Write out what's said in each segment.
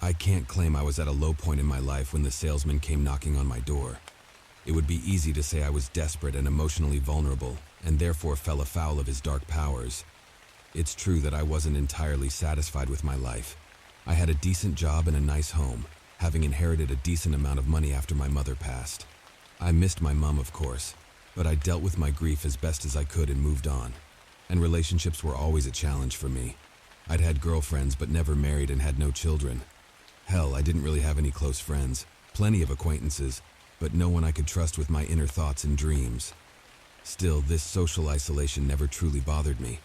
I can't claim I was at a low point in my life when the salesman came knocking on my door. It would be easy to say I was desperate and emotionally vulnerable, and therefore fell afoul of his dark powers. It's true that I wasn't entirely satisfied with my life. I had a decent job and a nice home, having inherited a decent amount of money after my mother passed. I missed my mom, of course, but I dealt with my grief as best as I could and moved on. And relationships were always a challenge for me. I'd had girlfriends but never married and had no children. Hell, I didn't really have any close friends, plenty of acquaintances, but no one I could trust with my inner thoughts and dreams. Still, this social isolation never truly bothered me.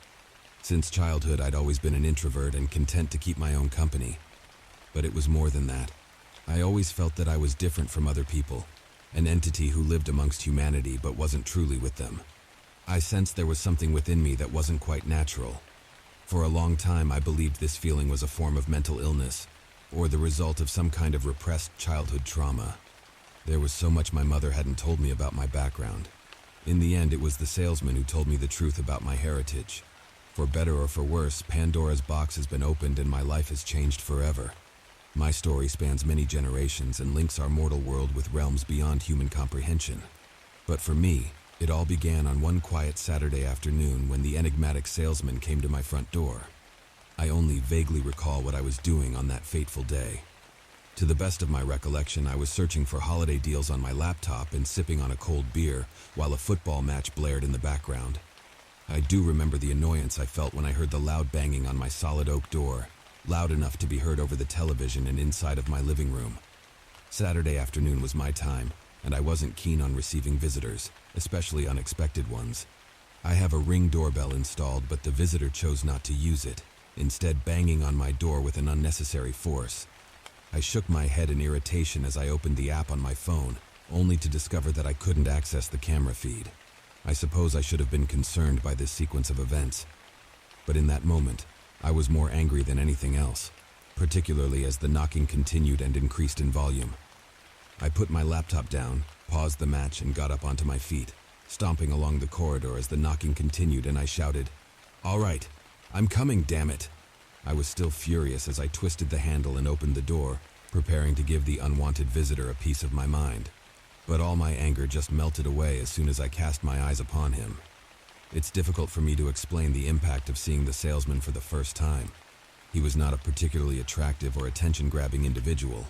Since childhood, I'd always been an introvert and content to keep my own company. But it was more than that. I always felt that I was different from other people, an entity who lived amongst humanity but wasn't truly with them. I sensed there was something within me that wasn't quite natural. For a long time, I believed this feeling was a form of mental illness, or the result of some kind of repressed childhood trauma. There was so much my mother hadn't told me about my background. In the end, it was the salesman who told me the truth about my heritage. For better or for worse, Pandora's box has been opened and my life has changed forever. My story spans many generations and links our mortal world with realms beyond human comprehension. But for me, it all began on one quiet Saturday afternoon when the enigmatic salesman came to my front door. I only vaguely recall what I was doing on that fateful day. To the best of my recollection, I was searching for holiday deals on my laptop and sipping on a cold beer while a football match blared in the background. I do remember the annoyance I felt when I heard the loud banging on my solid oak door, loud enough to be heard over the television and inside of my living room. Saturday afternoon was my time, and I wasn't keen on receiving visitors, especially unexpected ones. I have a Ring doorbell installed, but the visitor chose not to use it, instead banging on my door with an unnecessary force. I shook my head in irritation as I opened the app on my phone, only to discover that I couldn't access the camera feed. I suppose I should have been concerned by this sequence of events. But in that moment, I was more angry than anything else, particularly as the knocking continued and increased in volume. I put my laptop down, paused the match, and got up onto my feet, stomping along the corridor as the knocking continued, and I shouted, "All right, I'm coming, damn it!" I was still furious as I twisted the handle and opened the door, preparing to give the unwanted visitor a piece of my mind. But all my anger just melted away as soon as I cast my eyes upon him. It's difficult for me to explain the impact of seeing the salesman for the first time. He was not a particularly attractive or attention-grabbing individual.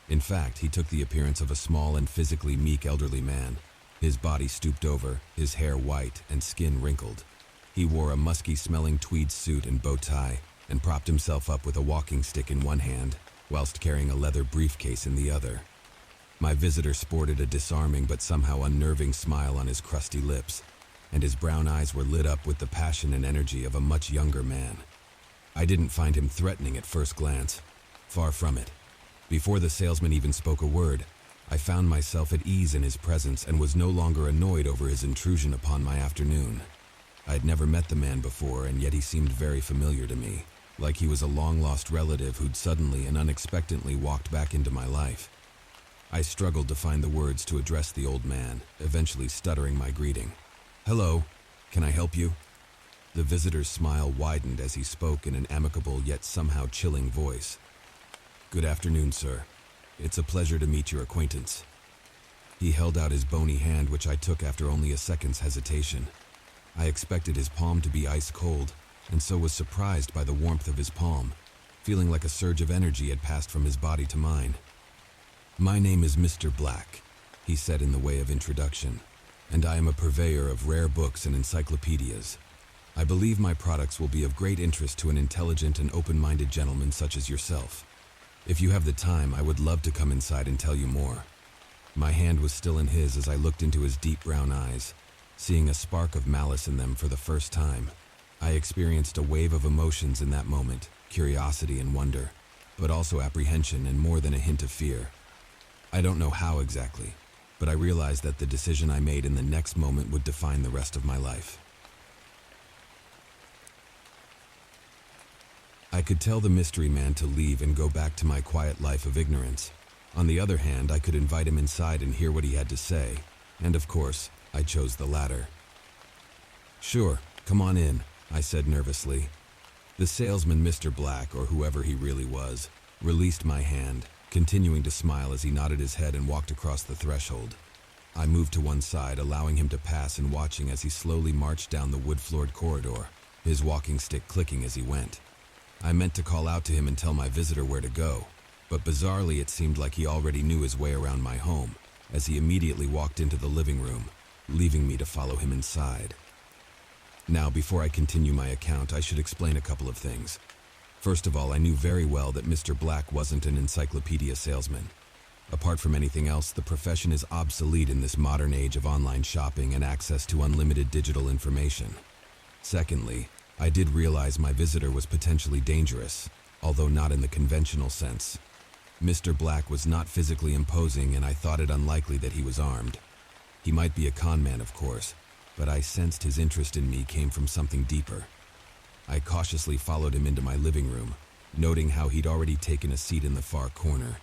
In fact, he took the appearance of a small and physically meek elderly man, his body stooped over, his hair white and skin wrinkled. He wore a musky-smelling tweed suit and bow tie, and propped himself up with a walking stick in one hand, whilst carrying a leather briefcase in the other. My visitor sported a disarming but somehow unnerving smile on his crusty lips, and his brown eyes were lit up with the passion and energy of a much younger man. I didn't find him threatening at first glance. Far from it. Before the salesman even spoke a word, I found myself at ease in his presence and was no longer annoyed over his intrusion upon my afternoon. I had never met the man before, and yet he seemed very familiar to me, like he was a long-lost relative who'd suddenly and unexpectedly walked back into my life. I struggled to find the words to address the old man, eventually stuttering my greeting. "Hello, can I help you?" The visitor's smile widened as he spoke in an amicable yet somehow chilling voice. "Good afternoon, sir. It's a pleasure to meet your acquaintance." He held out his bony hand, which I took after only a second's hesitation. I expected his palm to be ice cold, and so was surprised by the warmth of his palm, feeling like a surge of energy had passed from his body to mine. "My name is Mr. Black," he said in the way of introduction, "and I am a purveyor of rare books and encyclopedias. I believe my products will be of great interest to an intelligent and open-minded gentleman such as yourself. If you have the time, I would love to come inside and tell you more." My hand was still in his as I looked into his deep brown eyes, seeing a spark of malice in them for the first time. I experienced a wave of emotions in that moment, curiosity and wonder, but also apprehension and more than a hint of fear. I don't know how exactly, but I realized that the decision I made in the next moment would define the rest of my life. I could tell the mystery man to leave and go back to my quiet life of ignorance. On the other hand, I could invite him inside and hear what he had to say, and of course, I chose the latter. "Sure, come on in," I said nervously. The salesman, Mr. Black, or whoever he really was, released my hand, continuing to smile as he nodded his head and walked across the threshold. I moved to one side, allowing him to pass and watching as he slowly marched down the wood-floored corridor, his walking stick clicking as he went. I meant to call out to him and tell my visitor where to go, but bizarrely it seemed like he already knew his way around my home, as he immediately walked into the living room, leaving me to follow him inside. Now, before I continue my account, I should explain a couple of things. First of all, I knew very well that Mr. Black wasn't an encyclopedia salesman. Apart from anything else, the profession is obsolete in this modern age of online shopping and access to unlimited digital information. Secondly, I did realize my visitor was potentially dangerous, although not in the conventional sense. Mr. Black was not physically imposing, and I thought it unlikely that he was armed. He might be a con man, of course, but I sensed his interest in me came from something deeper. I cautiously followed him into my living room, noting how he'd already taken a seat in the far corner.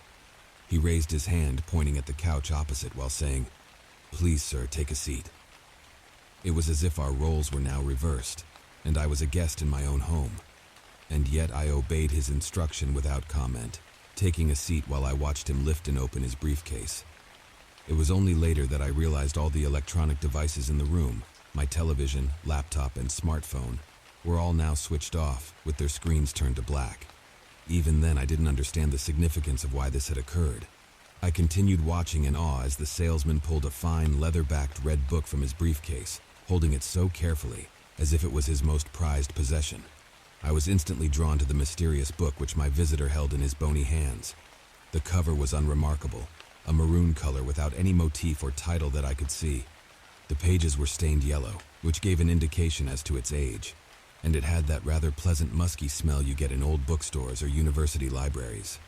He raised his hand, pointing at the couch opposite while saying, "Please, sir, take a seat." It was as if our roles were now reversed, and I was a guest in my own home. And yet I obeyed his instruction without comment, taking a seat while I watched him lift and open his briefcase. It was only later that I realized all the electronic devices in the room, my television, laptop, and smartphone, were all now switched off, with their screens turned to black. Even then, I didn't understand the significance of why this had occurred. I continued watching in awe as the salesman pulled a fine, leather-backed red book from his briefcase, holding it so carefully, as if it was his most prized possession. I was instantly drawn to the mysterious book which my visitor held in his bony hands. The cover was unremarkable, a maroon color without any motif or title that I could see. The pages were stained yellow, which gave an indication as to its age, and it had that rather pleasant musky smell you get in old bookstores or university libraries.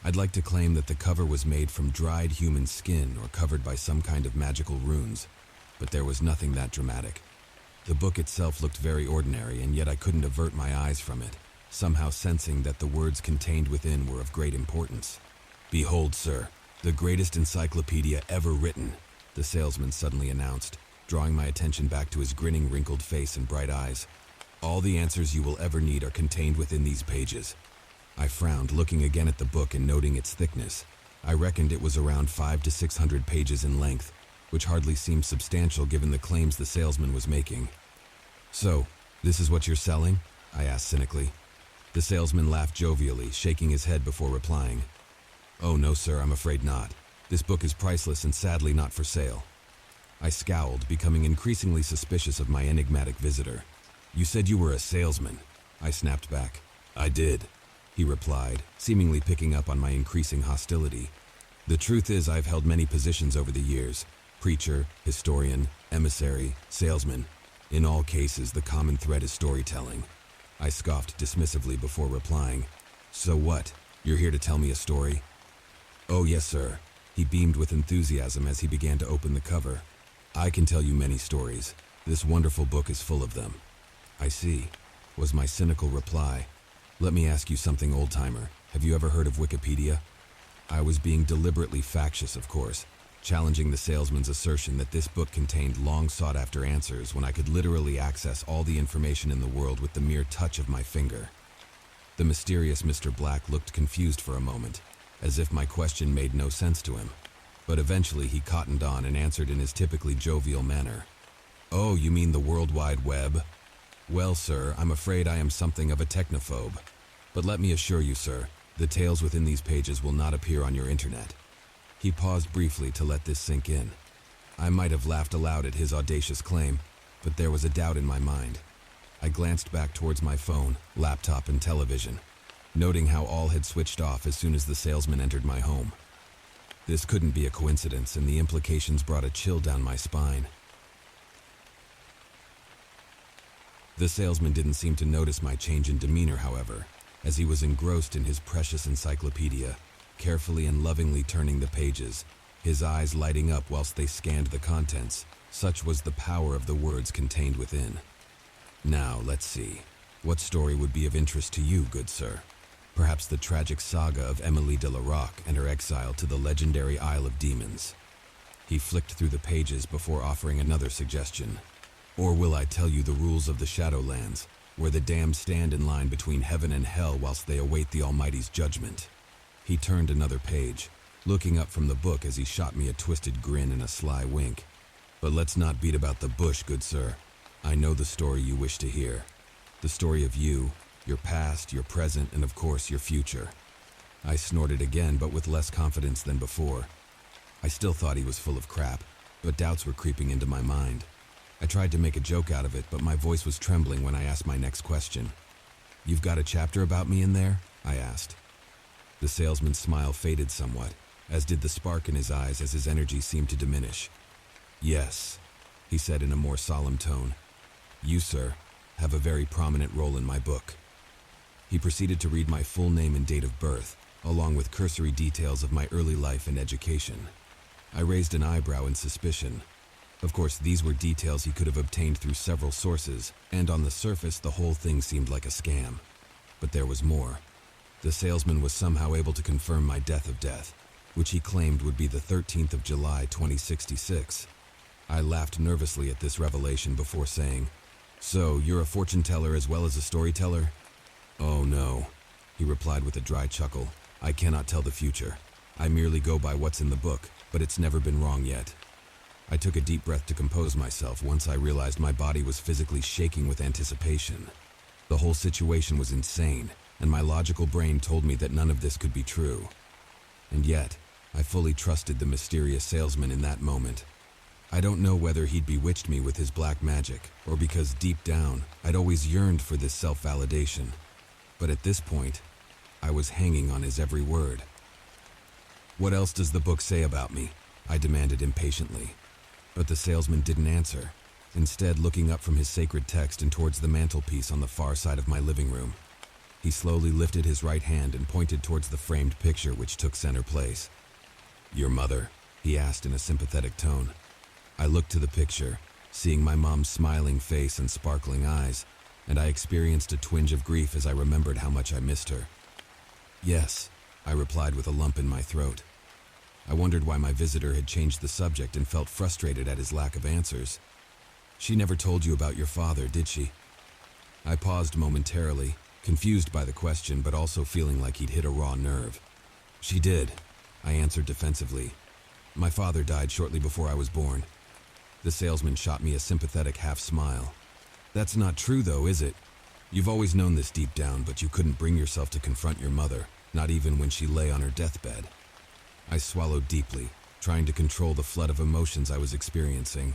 I'd like to claim that the cover was made from dried human skin or covered by some kind of magical runes, but there was nothing that dramatic. The book itself looked very ordinary, and yet I couldn't avert my eyes from it, somehow sensing that the words contained within were of great importance. "Behold, sir, the greatest encyclopedia ever written," the salesman suddenly announced, drawing my attention back to his grinning, wrinkled face and bright eyes. "All the answers you will ever need are contained within these pages." I frowned, looking again at the book and noting its thickness. I reckoned it was around 500 to 600 pages in length, which hardly seemed substantial given the claims the salesman was making. "So, this is what you're selling?" I asked cynically. The salesman laughed jovially, shaking his head before replying. "Oh no, sir, I'm afraid not. This book is priceless and sadly not for sale." I scowled, becoming increasingly suspicious of my enigmatic visitor. "You said you were a salesman," I snapped back. "I did," he replied, seemingly picking up on my increasing hostility. "The truth is I've held many positions over the years: preacher, historian, emissary, salesman. In all cases, the common thread is storytelling." I scoffed dismissively before replying, "So what? You're here to tell me a story?" "Oh yes, sir." He beamed with enthusiasm as he began to open the cover. "I can tell you many stories. This wonderful book is full of them." "I see," was my cynical reply. "Let me ask you something, old-timer. Have you ever heard of Wikipedia?" I was being deliberately factious, of course, challenging the salesman's assertion that this book contained long-sought-after answers when I could literally access all the information in the world with the mere touch of my finger. The mysterious Mr. Black looked confused for a moment, as if my question made no sense to him, but eventually he cottoned on and answered in his typically jovial manner. "Oh, you mean the World Wide Web? Well, sir, I'm afraid I am something of a technophobe. But let me assure you, sir, the tales within these pages will not appear on your internet." He paused briefly to let this sink in. I might have laughed aloud at his audacious claim, but there was a doubt in my mind. I glanced back towards my phone, laptop, and television, noting how all had switched off as soon as the salesman entered my home. This couldn't be a coincidence, and the implications brought a chill down my spine. The salesman didn't seem to notice my change in demeanor, however, as he was engrossed in his precious encyclopedia, carefully and lovingly turning the pages, his eyes lighting up whilst they scanned the contents. Such was the power of the words contained within. "Now, let's see. What story would be of interest to you, good sir? Perhaps the tragic saga of Emily de la Roque and her exile to the legendary Isle of Demons." He flicked through the pages before offering another suggestion. "Or will I tell you the rules of the Shadowlands, where the damned stand in line between heaven and hell whilst they await the Almighty's judgment. He turned another page, looking up from the book as he shot me a twisted grin and a sly wink. But let's not beat about the bush, good sir. I know the story you wish to hear. The story of you, your past, your present, and of course your future. I snorted again, but with less confidence than before. I still thought he was full of crap, but doubts were creeping into my mind. I tried to make a joke out of it, but my voice was trembling when I asked my next question. "You've got a chapter about me in there?" I asked. The salesman's smile faded somewhat, as did the spark in his eyes as his energy seemed to diminish. "Yes," he said in a more solemn tone. "You, sir, have a very prominent role in my book." He proceeded to read my full name and date of birth, along with cursory details of my early life and education. I raised an eyebrow in suspicion. Of course, these were details he could have obtained through several sources, and on the surface the whole thing seemed like a scam. But there was more. The salesman was somehow able to confirm my death of death, which he claimed would be the 13th of July 2066. I laughed nervously at this revelation before saying, "So, you're a fortune teller as well as a storyteller?" "Oh no," he replied with a dry chuckle. "I cannot tell the future. I merely go by what's in the book, but it's never been wrong yet." I took a deep breath to compose myself once I realized my body was physically shaking with anticipation. The whole situation was insane, and my logical brain told me that none of this could be true. And yet, I fully trusted the mysterious salesman in that moment. I don't know whether he'd bewitched me with his black magic, or because deep down, I'd always yearned for this self-validation. But at this point, I was hanging on his every word. "What else does the book say about me?" I demanded impatiently. But the salesman didn't answer, instead looking up from his sacred text and towards the mantelpiece on the far side of my living room. He slowly lifted his right hand and pointed towards the framed picture which took center place. "Your mother?" he asked in a sympathetic tone. I looked to the picture, seeing my mom's smiling face and sparkling eyes, and I experienced a twinge of grief as I remembered how much I missed her. "Yes," I replied with a lump in my throat. I wondered why my visitor had changed the subject and felt frustrated at his lack of answers. "She never told you about your father, did she?" I paused momentarily, confused by the question but also feeling like he'd hit a raw nerve. "She did," I answered defensively. "My father died shortly before I was born." The salesman shot me a sympathetic half-smile. "That's not true though, is it? You've always known this deep down, but you couldn't bring yourself to confront your mother, not even when she lay on her deathbed." I swallowed deeply, trying to control the flood of emotions I was experiencing.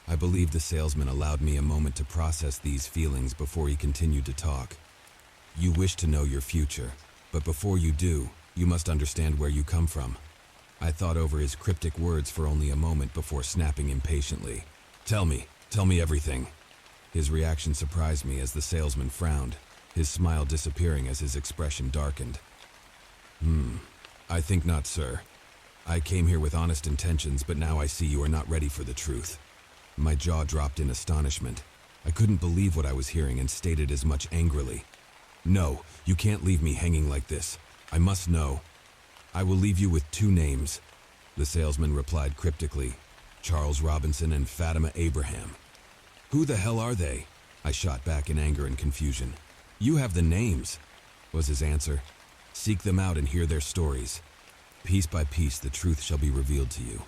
I believe the salesman allowed me a moment to process these feelings before he continued to talk. "You wish to know your future, but before you do, you must understand where you come from." I thought over his cryptic words for only a moment before snapping impatiently. Tell me everything." His reaction surprised me as the salesman frowned, his smile disappearing as his expression darkened. I think not, sir. I came here with honest intentions, but now I see you are not ready for the truth." My jaw dropped in astonishment. I couldn't believe what I was hearing and stated as much angrily. "No, you can't leave me hanging like this. I must know." "I will leave you with 2 names," the salesman replied cryptically. "Charles Robinson and Fatima Abraham." "Who the hell are they?" I shot back in anger and confusion. "You have the names," was his answer. "Seek them out and hear their stories. Piece by piece the truth shall be revealed to you.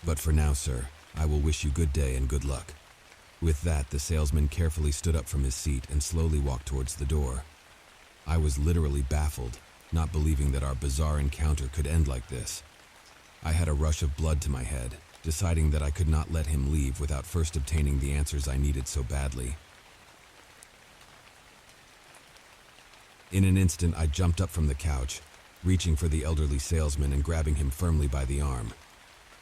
But for now, sir, I will wish you good day and good luck." With that, the salesman carefully stood up from his seat and slowly walked towards the door. I was literally baffled, not believing that our bizarre encounter could end like this. I had a rush of blood to my head, deciding that I could not let him leave without first obtaining the answers I needed so badly. In an instant, I jumped up from the couch, reaching for the elderly salesman and grabbing him firmly by the arm.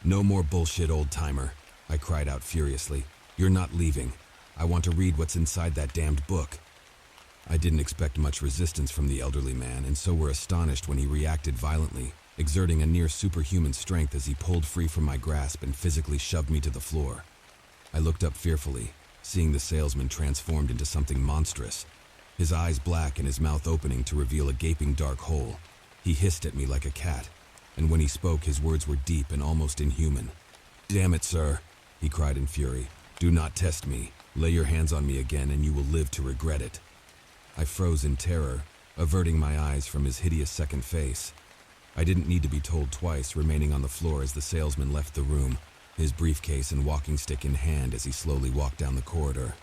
"No more bullshit, old-timer," I cried out furiously. "You're not leaving. I want to read what's inside that damned book." I didn't expect much resistance from the elderly man, and so were astonished when he reacted violently, exerting a near superhuman strength as he pulled free from my grasp and physically shoved me to the floor. I looked up fearfully, seeing the salesman transformed into something monstrous, his eyes black and his mouth opening to reveal a gaping dark hole. He hissed at me like a cat, and when he spoke, his words were deep and almost inhuman. "Damn it, sir," he cried in fury. "Do not test me. Lay your hands on me again and you will live to regret it." I froze in terror, averting my eyes from his hideous second face. I didn't need to be told twice, remaining on the floor as the salesman left the room, his briefcase and walking stick in hand as he slowly walked down the corridor.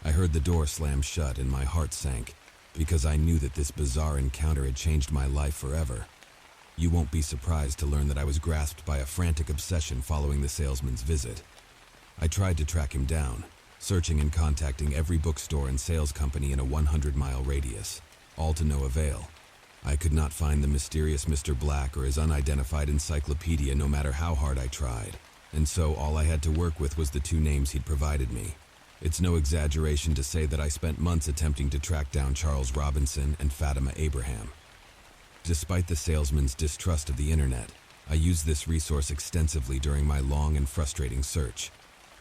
I heard the door slam shut and my heart sank, because I knew that this bizarre encounter had changed my life forever. You won't be surprised to learn that I was grasped by a frantic obsession following the salesman's visit. I tried to track him down, searching and contacting every bookstore and sales company in a 100-mile radius, all to no avail. I could not find the mysterious Mr. Black or his unidentified encyclopedia no matter how hard I tried, and so all I had to work with was the two names he'd provided me. It's no exaggeration to say that I spent months attempting to track down Charles Robinson and Fatima Abraham. Despite the salesman's distrust of the internet, I used this resource extensively during my long and frustrating search.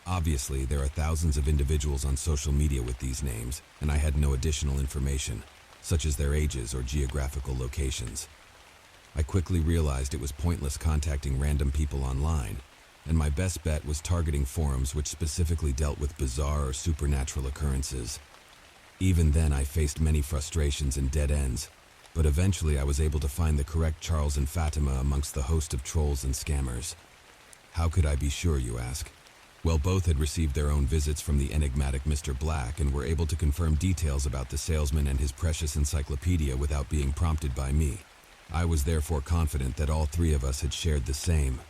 Obviously, there are thousands of individuals on social media with these names, and I had no additional information, such as their ages or geographical locations. I quickly realized it was pointless contacting random people online, and my best bet was targeting forums which specifically dealt with bizarre or supernatural occurrences. Even then, I faced many frustrations and dead ends, but eventually I was able to find the correct Charles and Fatima amongst the host of trolls and scammers. How could I be sure, you ask? Well, both had received their own visits from the enigmatic Mr. Black and were able to confirm details about the salesman and his precious encyclopedia without being prompted by me. I was therefore confident that all three of us had shared the same,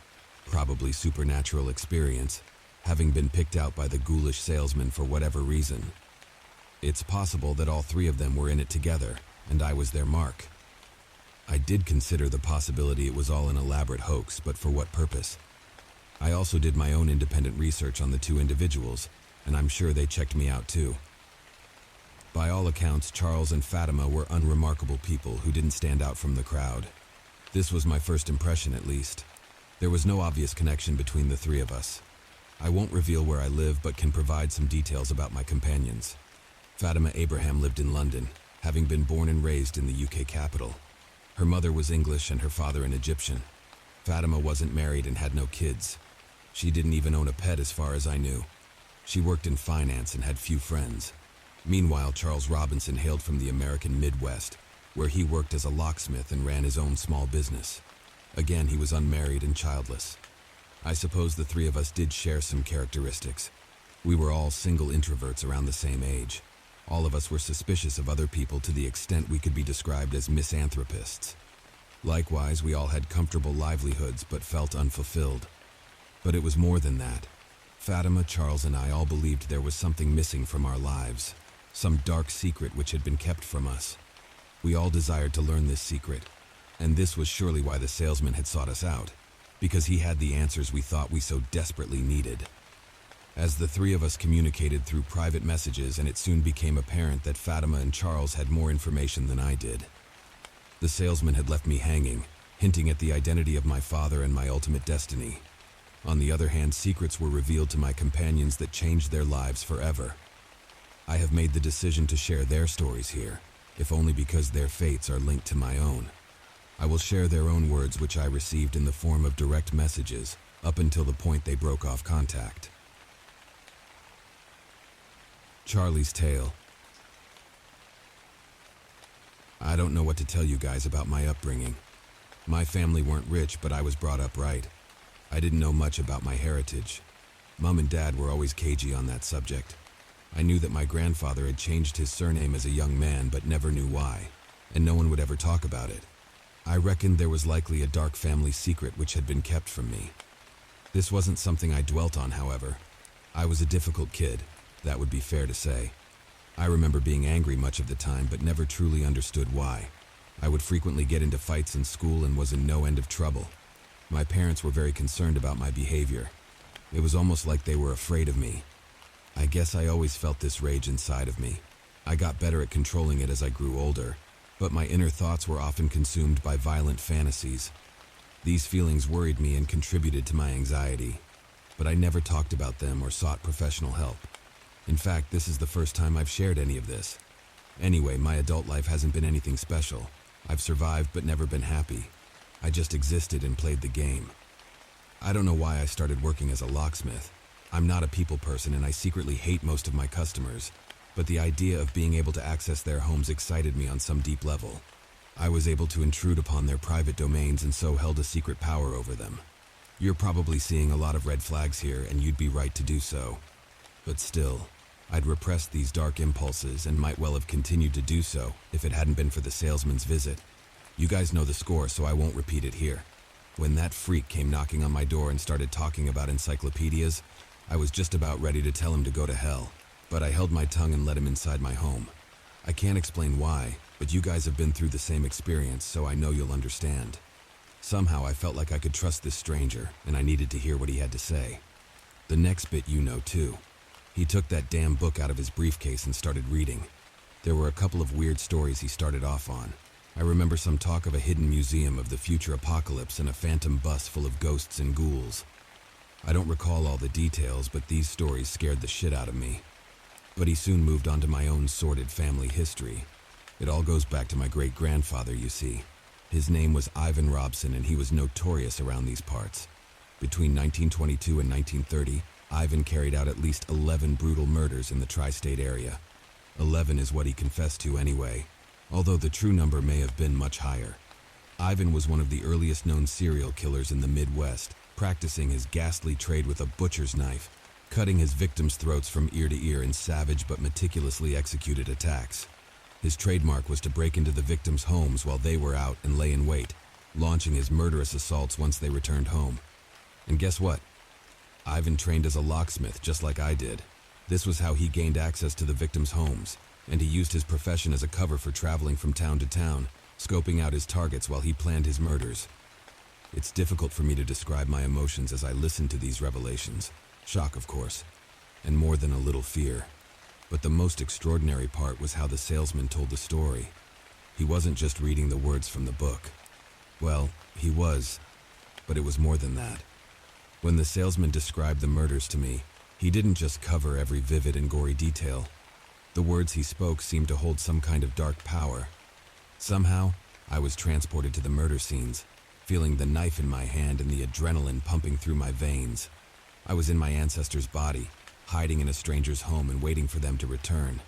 probably supernatural experience, having been picked out by the ghoulish salesman for whatever reason. It's possible that all three of them were in it together, and I was their mark. I did consider the possibility it was all an elaborate hoax, but for what purpose? I also did my own independent research on the two individuals, and I'm sure they checked me out too. By all accounts, Charles and Fatima were unremarkable people who didn't stand out from the crowd. This was my first impression, at least. There was no obvious connection between the three of us. I won't reveal where I live, but can provide some details about my companions. Fatima Abraham lived in London, having been born and raised in the UK capital. Her mother was English and her father an Egyptian. Fatima wasn't married and had no kids. She didn't even own a pet as far as I knew. She worked in finance and had few friends. Meanwhile, Charles Robinson hailed from the American Midwest, where he worked as a locksmith and ran his own small business. Again, he was unmarried and childless. I suppose the three of us did share some characteristics. We were all single introverts around the same age. All of us were suspicious of other people to the extent we could be described as misanthropists. Likewise, we all had comfortable livelihoods but felt unfulfilled. But it was more than that. Fatima, Charles, and I all believed there was something missing from our lives, some dark secret which had been kept from us. We all desired to learn this secret, and this was surely why the salesman had sought us out, because he had the answers we thought we so desperately needed. As the three of us communicated through private messages, and it soon became apparent that Fatima and Charles had more information than I did. The salesman had left me hanging, hinting at the identity of my father and my ultimate destiny. On the other hand, secrets were revealed to my companions that changed their lives forever. I have made the decision to share their stories here, if only because their fates are linked to my own. I will share their own words which I received in the form of direct messages, up until the point they broke off contact. Charlie's Tale. I don't know what to tell you guys about my upbringing. My family weren't rich, but I was brought up right. I didn't know much about my heritage. Mom and Dad were always cagey on that subject. I knew that my grandfather had changed his surname as a young man, but never knew why, and no one would ever talk about it. I reckoned there was likely a dark family secret which had been kept from me. This wasn't something I dwelt on, however. I was a difficult kid, that would be fair to say. I remember being angry much of the time, but never truly understood why. I would frequently get into fights in school and was in no end of trouble. My parents were very concerned about my behavior. It was almost like they were afraid of me. I guess I always felt this rage inside of me. I got better at controlling it as I grew older, but my inner thoughts were often consumed by violent fantasies. These feelings worried me and contributed to my anxiety, but I never talked about them or sought professional help. In fact, this is the first time I've shared any of this. Anyway, my adult life hasn't been anything special. I've survived but never been happy. I just existed and played the game. I don't know why I started working as a locksmith. I'm not a people person and I secretly hate most of my customers. but the idea of being able to access their homes excited me on some deep level. I was able to intrude upon their private domains and so held a secret power over them. You're probably seeing a lot of red flags here, and you'd be right to do so. But still, I'd repressed these dark impulses and might well have continued to do so if it hadn't been for the salesman's visit. You guys know the score, so I won't repeat it here. When that freak came knocking on my door and started talking about encyclopedias, I was just about ready to tell him to go to hell, but I held my tongue and let him inside my home. I can't explain why, but you guys have been through the same experience, so I know you'll understand. Somehow I felt like I could trust this stranger, and I needed to hear what he had to say. The next bit you know too. He took that damn book out of his briefcase and started reading. There were a couple of weird stories he started off on. I remember some talk of a hidden museum of the future apocalypse and a phantom bus full of ghosts and ghouls. I don't recall all the details, but these stories scared the shit out of me. But he soon moved on to my own sordid family history. It all goes back to my great-grandfather, you see. His name was Ivan Robson, and he was notorious around these parts. Between 1922 and 1930, Ivan carried out at least 11 brutal murders in the tri-state area. 11 is what he confessed to anyway, although the true number may have been much higher. Ivan was one of the earliest known serial killers in the Midwest, practicing his ghastly trade with a butcher's knife, cutting his victims' throats from ear to ear in savage but meticulously executed attacks. His trademark was to break into the victims' homes while they were out and lay in wait, launching his murderous assaults once they returned home. And guess what? Ivan trained as a locksmith just like I did. This was how he gained access to the victims' homes, and he used his profession as a cover for traveling from town to town, scoping out his targets while he planned his murders. It's difficult for me to describe my emotions as I listened to these revelations. Shock, of course, and more than a little fear. But the most extraordinary part was how the salesman told the story. He wasn't just reading the words from the book. Well, he was, but it was more than that. When the salesman described the murders to me, he didn't just cover every vivid and gory detail. The words he spoke seemed to hold some kind of dark power. Somehow, I was transported to the murder scenes, feeling the knife in my hand and the adrenaline pumping through my veins. I was in my ancestor's body, hiding in a stranger's home and waiting for them to return.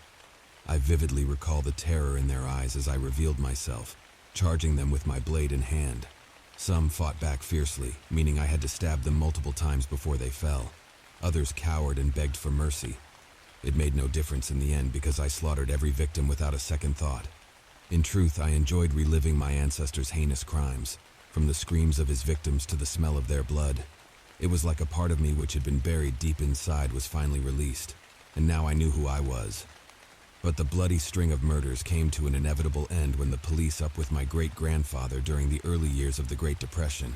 I vividly recall the terror in their eyes as I revealed myself, charging them with my blade in hand. Some fought back fiercely, meaning I had to stab them multiple times before they fell. Others cowered and begged for mercy. It made no difference in the end because I slaughtered every victim without a second thought. In truth, I enjoyed reliving my ancestor's heinous crimes, from the screams of his victims to the smell of their blood. It was like a part of me which had been buried deep inside was finally released, and now I knew who I was. But the bloody string of murders came to an inevitable end when the police up with my great-grandfather during the early years of the Great Depression.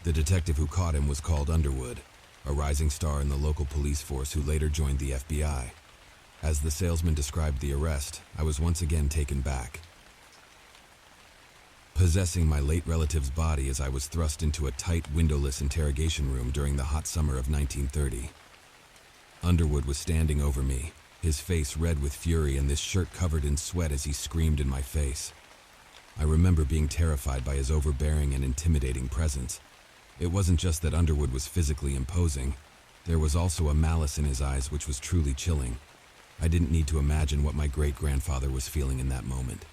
The detective who caught him was called Underwood, a rising star in the local police force who later joined the FBI. As the salesman described the arrest, I was once again taken back. Possessing my late relative's body as I was thrust into a tight, windowless interrogation room during the hot summer of 1930. Underwood was standing over me, his face red with fury and his shirt covered in sweat as he screamed in my face. I remember being terrified by his overbearing and intimidating presence. It wasn't just that Underwood was physically imposing. There was also a malice in his eyes which was truly chilling. I didn't need to imagine what my great-grandfather was feeling in that moment.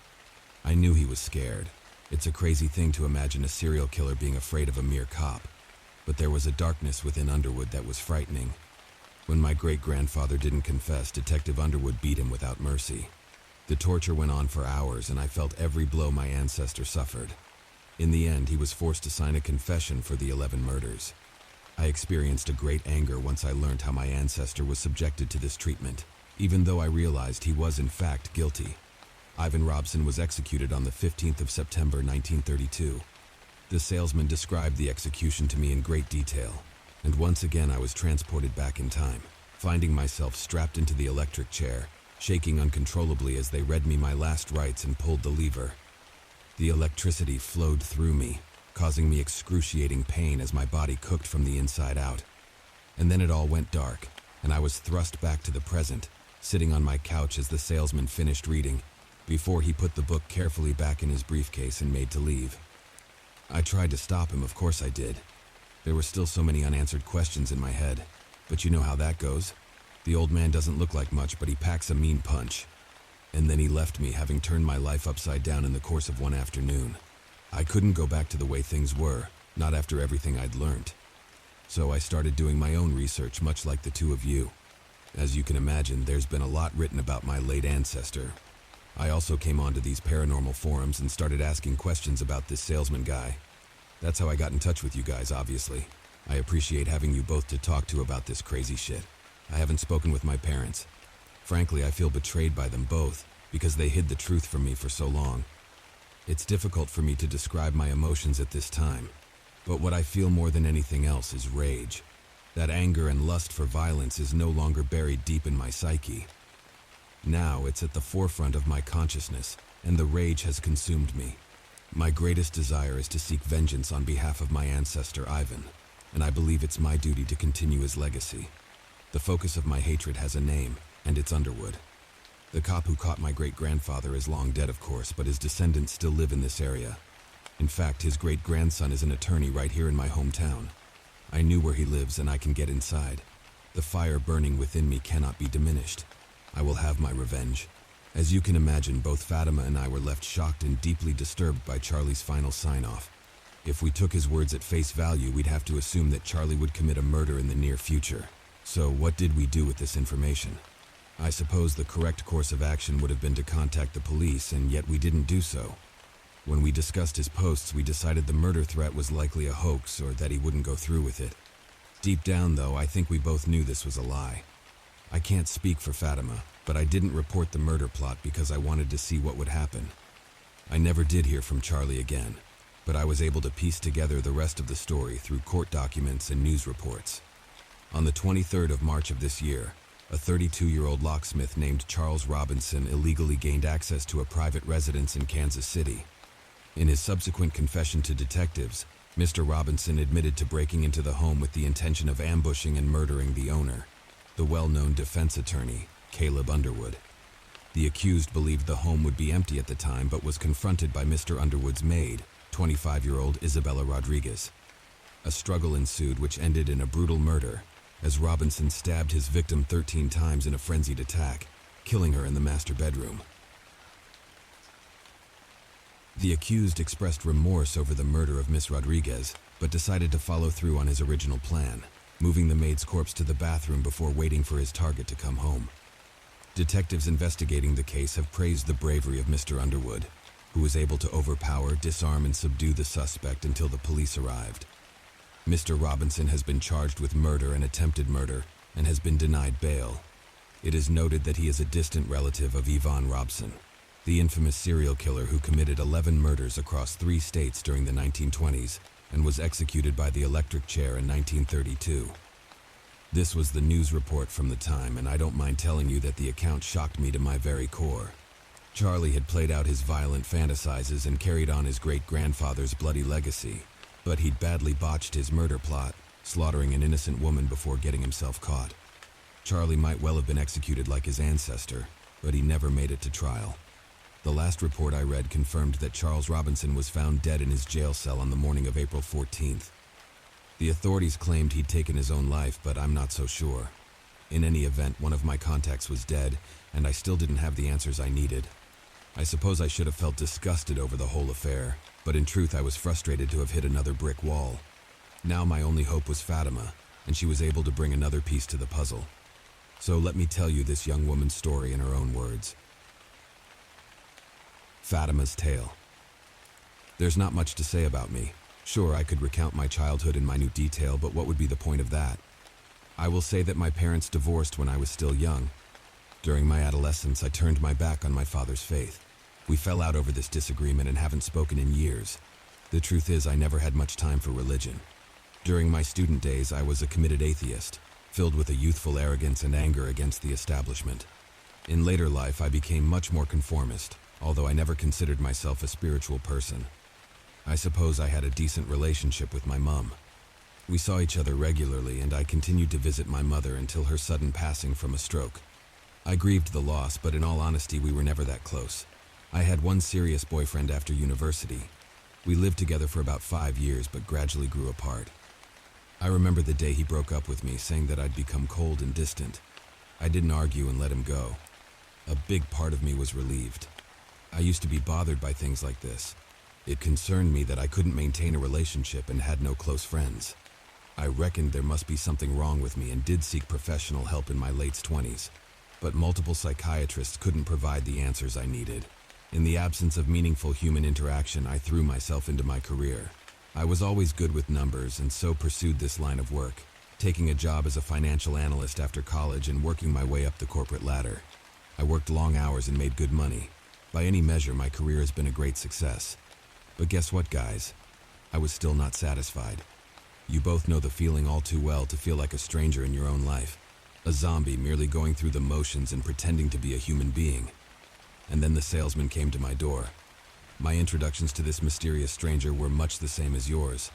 I knew he was scared. It's a crazy thing to imagine a serial killer being afraid of a mere cop, but there was a darkness within Underwood that was frightening. When my great-grandfather didn't confess, Detective Underwood beat him without mercy. The torture went on for hours, and I felt every blow my ancestor suffered. In the end, he was forced to sign a confession for the 11 murders. I experienced a great anger once I learned how my ancestor was subjected to this treatment, even though I realized he was in fact guilty. Ivan Robson was executed on the 15th of September 1932. The salesman described the execution to me in great detail, and once again I was transported back in time, finding myself strapped into the electric chair, shaking uncontrollably as they read me my last rites and pulled the lever. The electricity flowed through me, causing me excruciating pain as my body cooked from the inside out. And then it all went dark, and I was thrust back to the present, sitting on my couch as the salesman finished reading, before he put the book carefully back in his briefcase and made to leave. I tried to stop him, of course I did. There were still so many unanswered questions in my head, but you know how that goes. The old man doesn't look like much, but he packs a mean punch. And then he left me, having turned my life upside down in the course of one afternoon. I couldn't go back to the way things were, not after everything I'd learned. So I started doing my own research, much like the two of you. As you can imagine, there's been a lot written about my late ancestor. I also came onto these paranormal forums and started asking questions about this salesman guy. That's how I got in touch with you guys, obviously. I appreciate having you both to talk to about this crazy shit. I haven't spoken with my parents. Frankly, I feel betrayed by them both because they hid the truth from me for so long. It's difficult for me to describe my emotions at this time, but what I feel more than anything else is rage. That anger and lust for violence is no longer buried deep in my psyche. Now it's at the forefront of my consciousness, and the rage has consumed me. My greatest desire is to seek vengeance on behalf of my ancestor Ivan, and I believe it's my duty to continue his legacy. The focus of my hatred has a name, and it's Underwood. The cop who caught my great-grandfather is long dead, of course, but his descendants still live in this area. In fact, his great-grandson is an attorney right here in my hometown. I knew where he lives, and I can get inside. The fire burning within me cannot be diminished. I will have my revenge. As you can imagine, both Fatima and I were left shocked and deeply disturbed by Charlie's final sign-off. If we took his words at face value, we'd have to assume that Charlie would commit a murder in the near future. So what did we do with this information? I suppose the correct course of action would have been to contact the police, and yet we didn't do so. When we discussed his posts, we decided the murder threat was likely a hoax or that he wouldn't go through with it. Deep down, though, I think we both knew this was a lie. I can't speak for Fatima, but I didn't report the murder plot because I wanted to see what would happen. I never did hear from Charlie again, but I was able to piece together the rest of the story through court documents and news reports. On the 23rd of March of this year, a 32-year-old locksmith named Charles Robinson illegally gained access to a private residence in Kansas City. In his subsequent confession to detectives, Mr. Robinson admitted to breaking into the home with the intention of ambushing and murdering the owner, the well-known defense attorney, Caleb Underwood. The accused believed the home would be empty at the time, but was confronted by Mr. Underwood's maid, 25-year-old Isabella Rodriguez. A struggle ensued which ended in a brutal murder, as Robinson stabbed his victim 13 times in a frenzied attack, killing her in the master bedroom. The accused expressed remorse over the murder of Miss Rodriguez, but decided to follow through on his original plan, moving the maid's corpse to the bathroom before waiting for his target to come home. Detectives investigating the case have praised the bravery of Mr. Underwood, who was able to overpower, disarm, and subdue the suspect until the police arrived. Mr. Robinson has been charged with murder and attempted murder and has been denied bail. It is noted that he is a distant relative of Yvonne Robson, the infamous serial killer who committed 11 murders across 3 states during the 1920s and was executed by the electric chair in 1932. This was the news report from the time, and I don't mind telling you that the account shocked me to my very core. Charlie had played out his violent fantasizes and carried on his great-grandfather's bloody legacy, but he'd badly botched his murder plot, slaughtering an innocent woman before getting himself caught. Charlie might well have been executed like his ancestor, but he never made it to trial. The last report I read confirmed that Charles Robinson was found dead in his jail cell on the morning of April 14th. The authorities claimed he'd taken his own life, but I'm not so sure. In any event, one of my contacts was dead, and I still didn't have the answers I needed. I suppose I should have felt disgusted over the whole affair, but in truth I was frustrated to have hit another brick wall. Now my only hope was Fatima, and she was able to bring another piece to the puzzle. So let me tell you this young woman's story in her own words. Fatima's tale. There's not much to say about me. Sure, I could recount my childhood in minute detail, but what would be the point of that? I will say that my parents divorced when I was still young. During my adolescence, I turned my back on my father's faith. We fell out over this disagreement and haven't spoken in years. The truth is, I never had much time for religion. During my student days, I was a committed atheist, filled with a youthful arrogance and anger against the establishment. In later life, I became much more conformist, although I never considered myself a spiritual person. I suppose I had a decent relationship with my mom. We saw each other regularly, and I continued to visit my mother until her sudden passing from a stroke. I grieved the loss, but in all honesty, we were never that close. I had one serious boyfriend after university. We lived together for about 5 years, but gradually grew apart. I remember the day he broke up with me, saying that I'd become cold and distant. I didn't argue and let him go. A big part of me was relieved. I used to be bothered by things like this. It concerned me that I couldn't maintain a relationship and had no close friends. I reckoned there must be something wrong with me and did seek professional help in my late 20s. But multiple psychiatrists couldn't provide the answers I needed. In the absence of meaningful human interaction, I threw myself into my career. I was always good with numbers and so pursued this line of work, taking a job as a financial analyst after college and working my way up the corporate ladder. I worked long hours and made good money. By any measure, my career has been a great success. But guess what, guys? I was still not satisfied. You both know the feeling all too well to feel like a stranger in your own life. A zombie merely going through the motions and pretending to be a human being. And then the salesman came to my door. My introductions to this mysterious stranger were much the same as yours.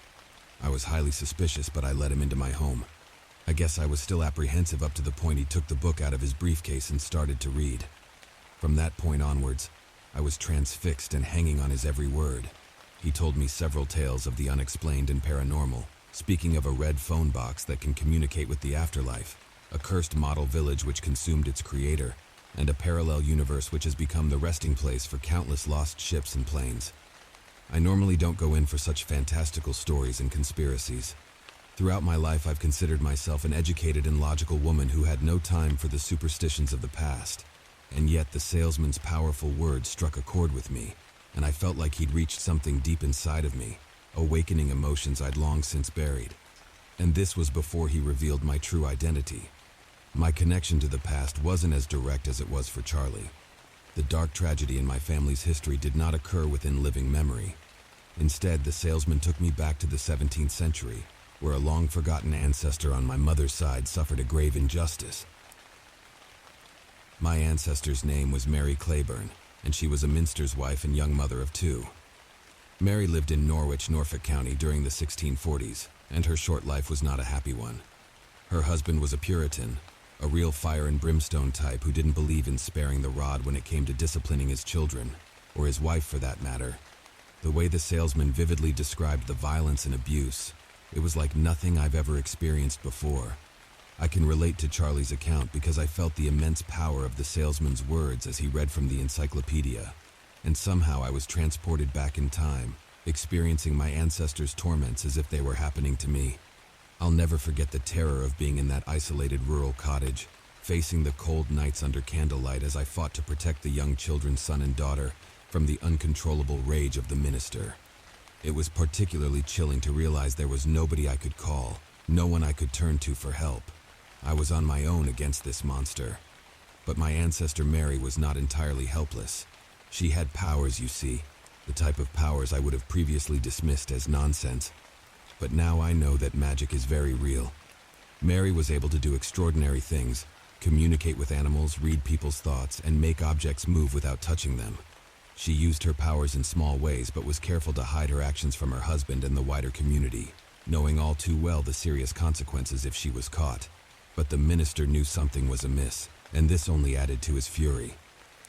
I was highly suspicious, but I let him into my home. I guess I was still apprehensive up to the point he took the book out of his briefcase and started to read. From that point onwards, I was transfixed and hanging on his every word. He told me several tales of the unexplained and paranormal, speaking of a red phone box that can communicate with the afterlife, a cursed model village which consumed its creator, and a parallel universe which has become the resting place for countless lost ships and planes. I normally don't go in for such fantastical stories and conspiracies. Throughout my life, I've considered myself an educated and logical woman who had no time for the superstitions of the past. And yet the salesman's powerful words struck a chord with me, and I felt like he'd reached something deep inside of me, awakening emotions I'd long since buried. And this was before he revealed my true identity. My connection to the past wasn't as direct as it was for Charlie. The dark tragedy in my family's history did not occur within living memory. Instead, the salesman took me back to the 17th century, where a long-forgotten ancestor on my mother's side suffered a grave injustice. My ancestor's name was Mary Claiborne, and she was a minster's wife and young mother of two. Mary lived in Norwich, Norfolk County during the 1640s, and her short life was not a happy one. Her husband was a Puritan, a real fire and brimstone type who didn't believe in sparing the rod when it came to disciplining his children, or his wife for that matter. The way the salesman vividly described the violence and abuse, it was like nothing I've ever experienced before. I can relate to Charlie's account because I felt the immense power of the salesman's words as he read from the encyclopedia, and somehow I was transported back in time, experiencing my ancestors' torments as if they were happening to me. I'll never forget the terror of being in that isolated rural cottage, facing the cold nights under candlelight as I fought to protect the young children's son and daughter from the uncontrollable rage of the minister. It was particularly chilling to realize there was nobody I could call, no one I could turn to for help. I was on my own against this monster. But my ancestor Mary was not entirely helpless. She had powers, you see, the type of powers I would have previously dismissed as nonsense. But now I know that magic is very real. Mary was able to do extraordinary things, communicate with animals, read people's thoughts, and make objects move without touching them. She used her powers in small ways, but was careful to hide her actions from her husband and the wider community, knowing all too well the serious consequences if she was caught. But the minister knew something was amiss, and this only added to his fury.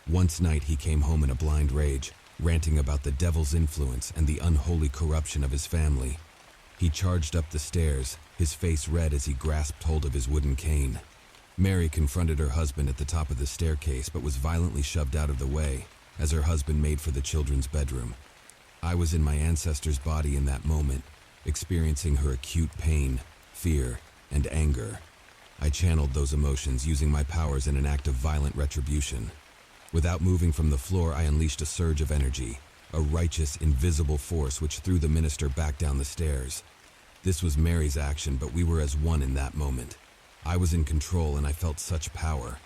Once night he came home in a blind rage, ranting about the devil's influence and the unholy corruption of his family. He charged up the stairs, his face red as he grasped hold of his wooden cane. Mary confronted her husband at the top of the staircase but was violently shoved out of the way as her husband made for the children's bedroom. I was in my ancestor's body in that moment, experiencing her acute pain, fear, and anger. I channeled those emotions using my powers in an act of violent retribution. Without moving from the floor, I unleashed a surge of energy, a righteous, invisible force which threw the minister back down the stairs. This was Mary's action, but we were as one in that moment. I was in control and I felt such power.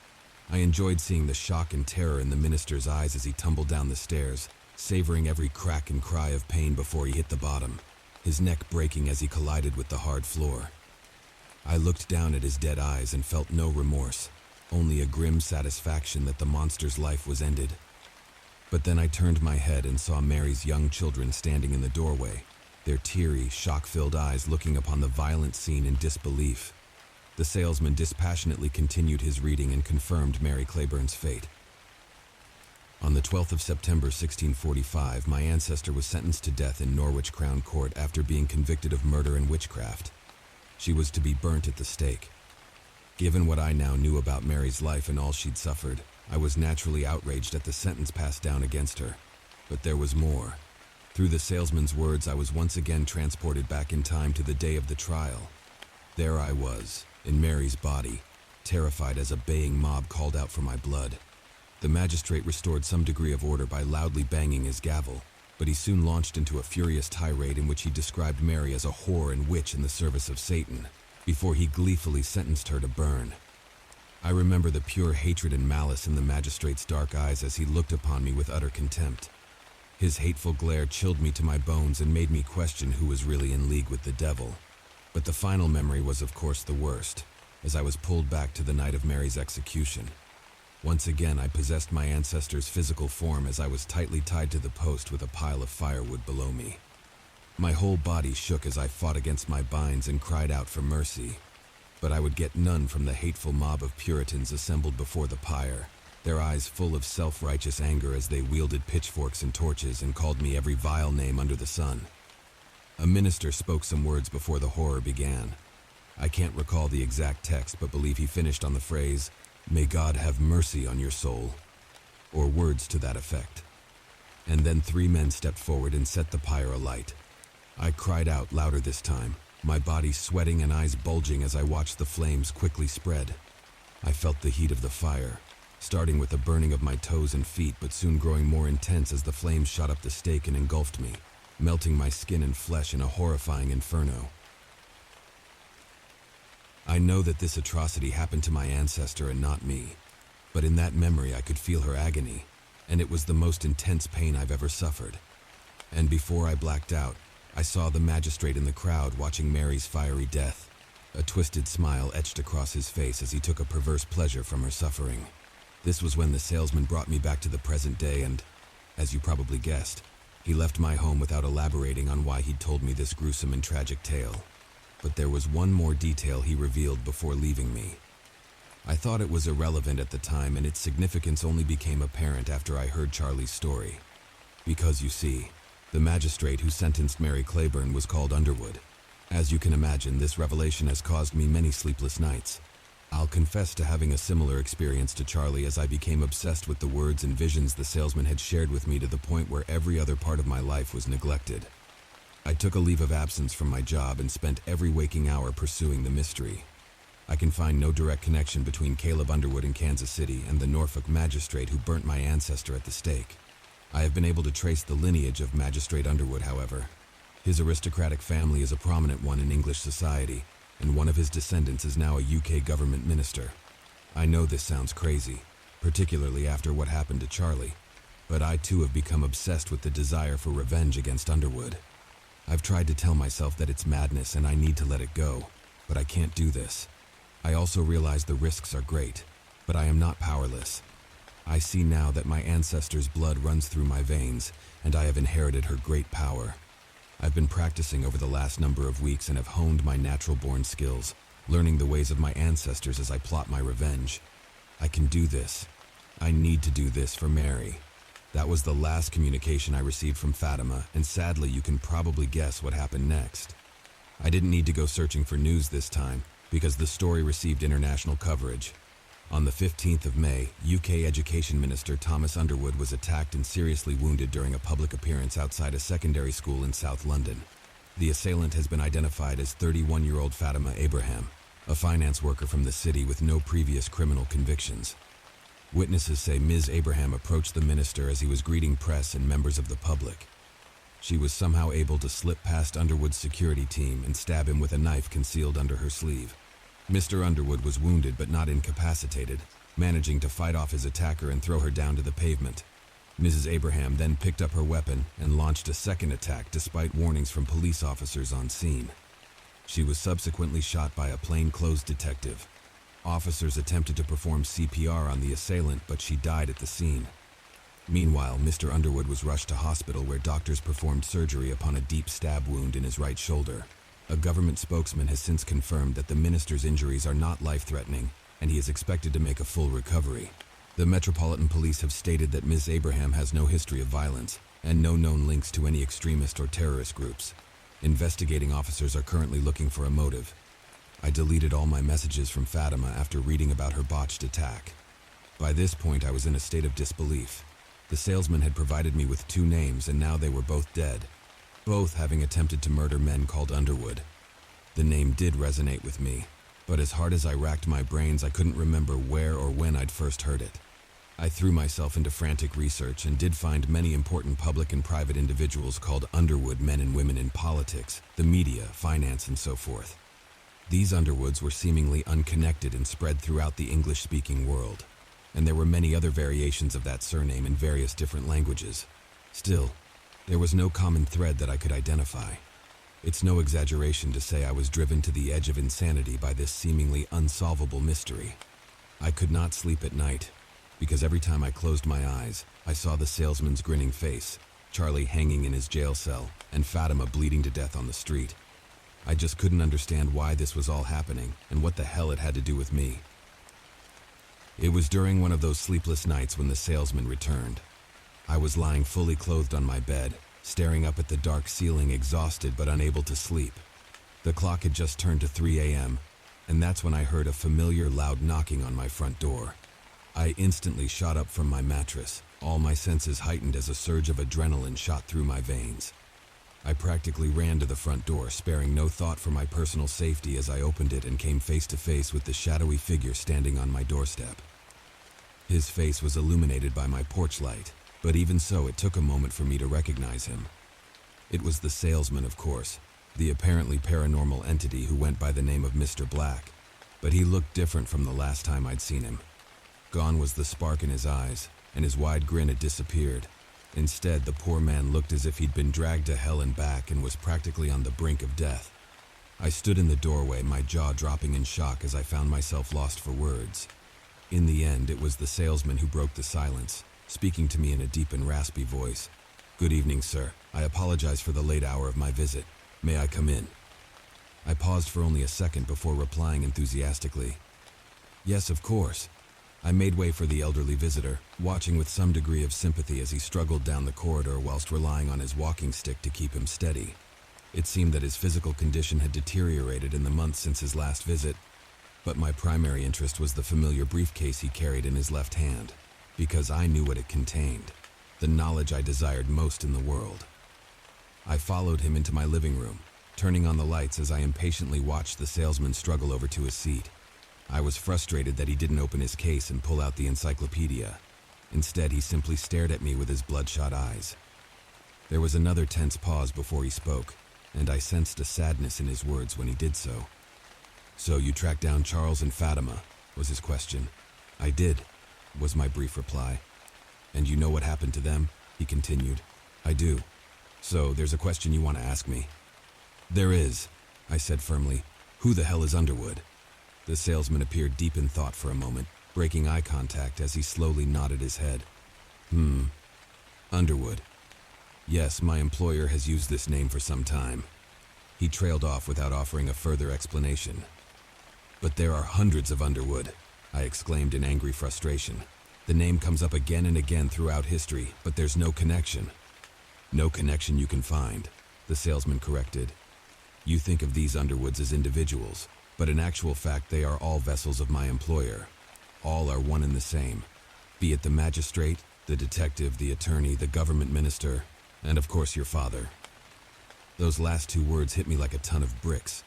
I enjoyed seeing the shock and terror in the minister's eyes as he tumbled down the stairs, savoring every crack and cry of pain before he hit the bottom, his neck breaking as he collided with the hard floor. I looked down at his dead eyes and felt no remorse, only a grim satisfaction that the monster's life was ended. But then I turned my head and saw Mary's young children standing in the doorway, their teary, shock-filled eyes looking upon the violent scene in disbelief. The salesman dispassionately continued his reading and confirmed Mary Claiborne's fate. On the 12th of September 1645, my ancestor was sentenced to death in Norwich Crown Court after being convicted of murder and witchcraft. She was to be burnt at the stake. Given what I now knew about Mary's life and all she'd suffered, I was naturally outraged at the sentence passed down against her. But there was more. Through the salesman's words, I was once again transported back in time to the day of the trial. There I was, in Mary's body, terrified as a baying mob called out for my blood. The magistrate restored some degree of order by loudly banging his gavel, but he soon launched into a furious tirade in which he described Mary as a whore and witch in the service of Satan, before he gleefully sentenced her to burn. I remember the pure hatred and malice in the magistrate's dark eyes as he looked upon me with utter contempt. His hateful glare chilled me to my bones and made me question who was really in league with the devil. But the final memory was, of course, the worst, as I was pulled back to the night of Mary's execution. Once again, I possessed my ancestor's physical form as I was tightly tied to the post with a pile of firewood below me. My whole body shook as I fought against my binds and cried out for mercy. But I would get none from the hateful mob of Puritans assembled before the pyre, their eyes full of self-righteous anger as they wielded pitchforks and torches and called me every vile name under the sun. A minister spoke some words before the horror began. I can't recall the exact text, but believe he finished on the phrase, "May God have mercy on your soul," or words to that effect. And then 3 men stepped forward and set the pyre alight. I cried out louder this time, my body sweating and eyes bulging as I watched the flames quickly spread. I felt the heat of the fire, starting with the burning of my toes and feet, but soon growing more intense as the flames shot up the stake and engulfed me, melting my skin and flesh in a horrifying inferno. I know that this atrocity happened to my ancestor and not me, but in that memory I could feel her agony, and it was the most intense pain I've ever suffered. And before I blacked out, I saw the magistrate in the crowd watching Mary's fiery death. A twisted smile etched across his face as he took a perverse pleasure from her suffering. This was when the salesman brought me back to the present day and, as you probably guessed, he left my home without elaborating on why he'd told me this gruesome and tragic tale. But there was one more detail he revealed before leaving me. I thought it was irrelevant at the time, and its significance only became apparent after I heard Charlie's story. Because, you see, the magistrate who sentenced Mary Claiborne was called Underwood. As you can imagine, this revelation has caused me many sleepless nights. I'll confess to having a similar experience to Charlie as I became obsessed with the words and visions the salesman had shared with me to the point where every other part of my life was neglected. I took a leave of absence from my job and spent every waking hour pursuing the mystery. I can find no direct connection between Caleb Underwood in Kansas City and the Norfolk magistrate who burnt my ancestor at the stake. I have been able to trace the lineage of Magistrate Underwood, however. His aristocratic family is a prominent one in English society, and one of his descendants is now a UK government minister. I know this sounds crazy, particularly after what happened to Charlie, but I too have become obsessed with the desire for revenge against Underwood. I've tried to tell myself that it's madness and I need to let it go, but I can't do this. I also realize the risks are great, but I am not powerless. I see now that my ancestor's blood runs through my veins, and I have inherited her great power. I've been practicing over the last number of weeks and have honed my natural-born skills, learning the ways of my ancestors as I plot my revenge. I can do this. I need to do this for Mary. That was the last communication I received from Fatima, and sadly you can probably guess what happened next. I didn't need to go searching for news this time, because the story received international coverage. On the 15th of May, UK Education Minister Thomas Underwood was attacked and seriously wounded during a public appearance outside a secondary school in South London. The assailant has been identified as 31-year-old Fatima Abraham, a finance worker from the city with no previous criminal convictions. Witnesses say Ms. Abraham approached the minister as he was greeting press and members of the public. She was somehow able to slip past Underwood's security team and stab him with a knife concealed under her sleeve. Mr. Underwood was wounded but not incapacitated, managing to fight off his attacker and throw her down to the pavement. Mrs. Abraham then picked up her weapon and launched a second attack despite warnings from police officers on scene. She was subsequently shot by a plainclothes detective. Officers attempted to perform CPR on the assailant, but she died at the scene. Meanwhile, Mr. Underwood was rushed to hospital where doctors performed surgery upon a deep stab wound in his right shoulder. A government spokesman has since confirmed that the minister's injuries are not life-threatening, and he is expected to make a full recovery. The Metropolitan Police have stated that Ms. Abraham has no history of violence, and no known links to any extremist or terrorist groups. Investigating officers are currently looking for a motive. I deleted all my messages from Fatima after reading about her botched attack. By this point, I was in a state of disbelief. The salesman had provided me with 2 names, and now they were both dead, both having attempted to murder men called Underwood. The name did resonate with me, but as hard as I racked my brains, I couldn't remember where or when I'd first heard it. I threw myself into frantic research and did find many important public and private individuals called Underwood, men and women in politics, the media, finance, and so forth. These Underwoods were seemingly unconnected and spread throughout the English-speaking world, and there were many other variations of that surname in various different languages. Still, there was no common thread that I could identify. It's no exaggeration to say I was driven to the edge of insanity by this seemingly unsolvable mystery. I could not sleep at night, because every time I closed my eyes, I saw the salesman's grinning face, Charlie hanging in his jail cell, and Fatima bleeding to death on the street. I just couldn't understand why this was all happening and what the hell it had to do with me. It was during one of those sleepless nights when the salesman returned. I was lying fully clothed on my bed, staring up at the dark ceiling, exhausted but unable to sleep. The clock had just turned to 3 a.m., and that's when I heard a familiar loud knocking on my front door. I instantly shot up from my mattress, all my senses heightened as a surge of adrenaline shot through my veins. I practically ran to the front door, sparing no thought for my personal safety as I opened it and came face to face with the shadowy figure standing on my doorstep. His face was illuminated by my porch light, but even so, it took a moment for me to recognize him. It was the salesman, of course, the apparently paranormal entity who went by the name of Mr. Black, but he looked different from the last time I'd seen him. Gone was the spark in his eyes, and his wide grin had disappeared. Instead, the poor man looked as if he'd been dragged to hell and back and was practically on the brink of death. I stood in the doorway, my jaw dropping in shock as I found myself lost for words. In the end, it was the salesman who broke the silence, speaking to me in a deep and raspy voice. "Good evening, sir. I apologize for the late hour of my visit. May I come in?" I paused for only a second before replying enthusiastically, "Yes, of course." I made way for the elderly visitor, watching with some degree of sympathy as he struggled down the corridor whilst relying on his walking stick to keep him steady. It seemed that his physical condition had deteriorated in the months since his last visit, but my primary interest was the familiar briefcase he carried in his left hand, because I knew what it contained, the knowledge I desired most in the world. I followed him into my living room, turning on the lights as I impatiently watched the salesman struggle over to his seat. I was frustrated that he didn't open his case and pull out the encyclopedia. Instead, he simply stared at me with his bloodshot eyes. There was another tense pause before he spoke, and I sensed a sadness in his words when he did so. "So you tracked down Charles and Fatima," was his question. "I did," was my brief reply. "And you know what happened to them?" he continued. "I do. So there's a question you want to ask me?" "There is," I said firmly. "Who the hell is Underwood?" The salesman appeared deep in thought for a moment, breaking eye contact as he slowly nodded his head. Underwood. Yes, my employer has used this name for some time." He trailed off without offering a further explanation. "But there are hundreds of Underwood," I exclaimed in angry frustration. "The name comes up again and again throughout history, but there's no connection." "No connection you can find," the salesman corrected. "You think of these Underwoods as individuals, but in actual fact they are all vessels of my employer. All are one and the same, be it the magistrate, the detective, the attorney, the government minister, and of course your father." Those last 2 words hit me like a ton of bricks.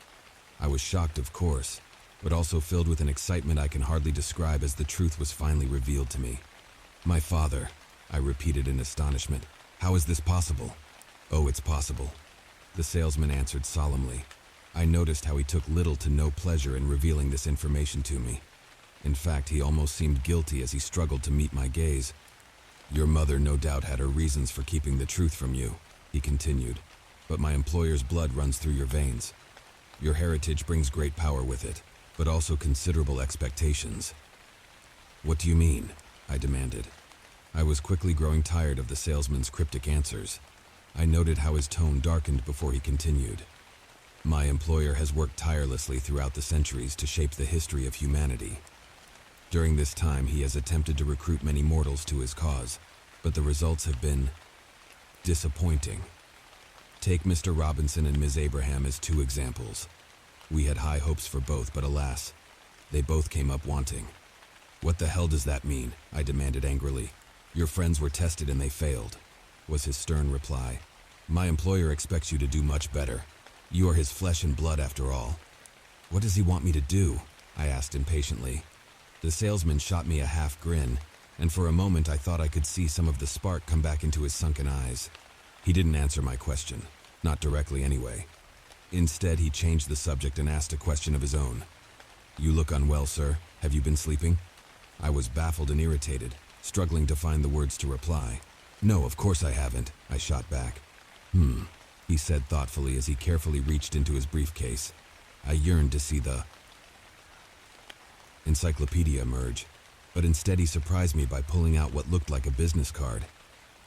I was shocked, of course, but also filled with an excitement I can hardly describe as the truth was finally revealed to me. "My father," I repeated in astonishment. "How is this possible?" "Oh, it's possible," the salesman answered solemnly. I noticed how he took little to no pleasure in revealing this information to me. In fact, he almost seemed guilty as he struggled to meet my gaze. "Your mother no doubt had her reasons for keeping the truth from you," he continued, "but my employer's blood runs through your veins. Your heritage brings great power with it, but also considerable expectations." "What do you mean?" I demanded. I was quickly growing tired of the salesman's cryptic answers. I noted how his tone darkened before he continued. "My employer has worked tirelessly throughout the centuries to shape the history of humanity. During this time, he has attempted to recruit many mortals to his cause, but the results have been disappointing. Take Mr. Robinson and Ms. Abraham as 2 examples. We had high hopes for both, but alas, they both came up wanting. "What the hell does that mean?" I demanded angrily. "Your friends were tested and they failed," was his stern reply. "My employer expects you to do much better. You are his flesh and blood after all." "What does he want me to do?" I asked impatiently. The salesman shot me a half grin, and for a moment I thought I could see some of the spark come back into his sunken eyes. He didn't answer my question, not directly anyway. Instead, he changed the subject and asked a question of his own. "You look unwell, sir. Have you been sleeping?" I was baffled and irritated, struggling to find the words to reply. "No, of course I haven't," I shot back. He said thoughtfully as he carefully reached into his briefcase. I yearned to see the encyclopedia emerge, but instead he surprised me by pulling out what looked like a business card.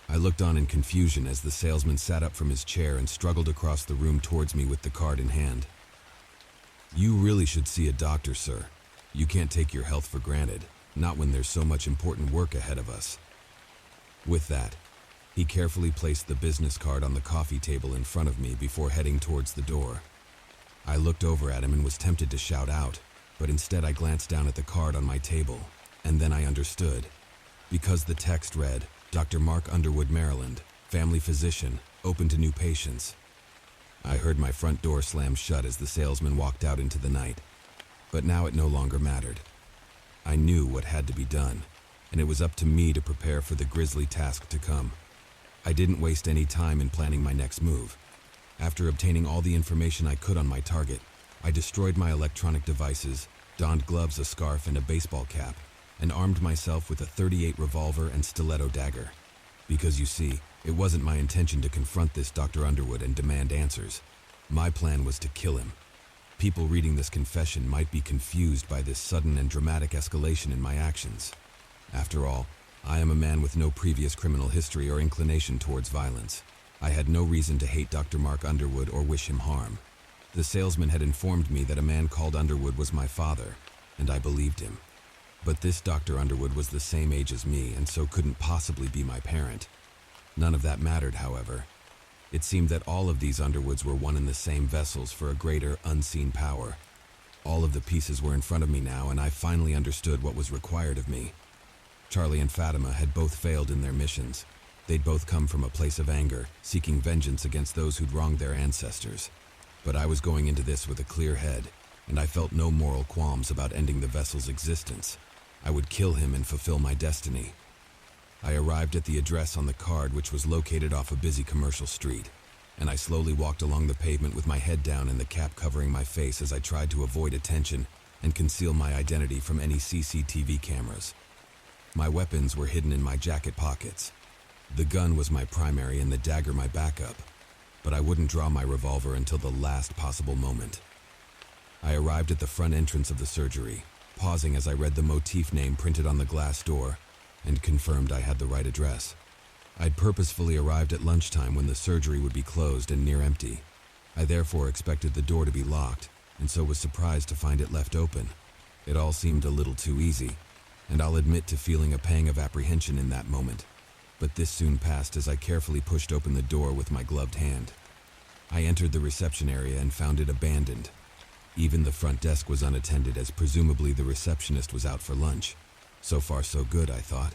I looked on in confusion as the salesman sat up from his chair and struggled across the room towards me with the card in hand. "You really should see a doctor, sir. You can't take your health for granted, not when there's so much important work ahead of us." With that, he carefully placed the business card on the coffee table in front of me before heading towards the door. I looked over at him and was tempted to shout out, but instead I glanced down at the card on my table, and then I understood. Because the text read, "Dr. Mark Underwood, Maryland, family physician, open to new patients." I heard my front door slam shut as the salesman walked out into the night. But now it no longer mattered. I knew what had to be done, and it was up to me to prepare for the grisly task to come. I didn't waste any time in planning my next move. After obtaining all the information I could on my target, I destroyed my electronic devices, donned gloves, a scarf, and a baseball cap, and armed myself with a .38 revolver and stiletto dagger. Because you see, it wasn't my intention to confront this Dr. Underwood and demand answers. My plan was to kill him. People reading this confession might be confused by this sudden and dramatic escalation in my actions. After all, I am a man with no previous criminal history or inclination towards violence. I had no reason to hate Dr. Mark Underwood or wish him harm. The salesman had informed me that a man called Underwood was my father, and I believed him. But this Dr. Underwood was the same age as me and so couldn't possibly be my parent. None of that mattered, however. It seemed that all of these Underwoods were one and the same vessels for a greater, unseen power. All of the pieces were in front of me now, and I finally understood what was required of me. Charlie and Fatima had both failed in their missions. They'd both come from a place of anger, seeking vengeance against those who'd wronged their ancestors. But I was going into this with a clear head, and I felt no moral qualms about ending the vessel's existence. I would kill him and fulfill my destiny. I arrived at the address on the card, which was located off a busy commercial street, and I slowly walked along the pavement with my head down and the cap covering my face as I tried to avoid attention and conceal my identity from any CCTV cameras. My weapons were hidden in my jacket pockets. The gun was my primary and the dagger my backup, but I wouldn't draw my revolver until the last possible moment. I arrived at the front entrance of the surgery, pausing as I read the motif name printed on the glass door, and confirmed I had the right address. I'd purposefully arrived at lunchtime when the surgery would be closed and near empty. I therefore expected the door to be locked, and so was surprised to find it left open. It all seemed a little too easy, and I'll admit to feeling a pang of apprehension in that moment. But this soon passed as I carefully pushed open the door with my gloved hand. I entered the reception area and found it abandoned. Even the front desk was unattended, as presumably the receptionist was out for lunch. So far so good, I thought.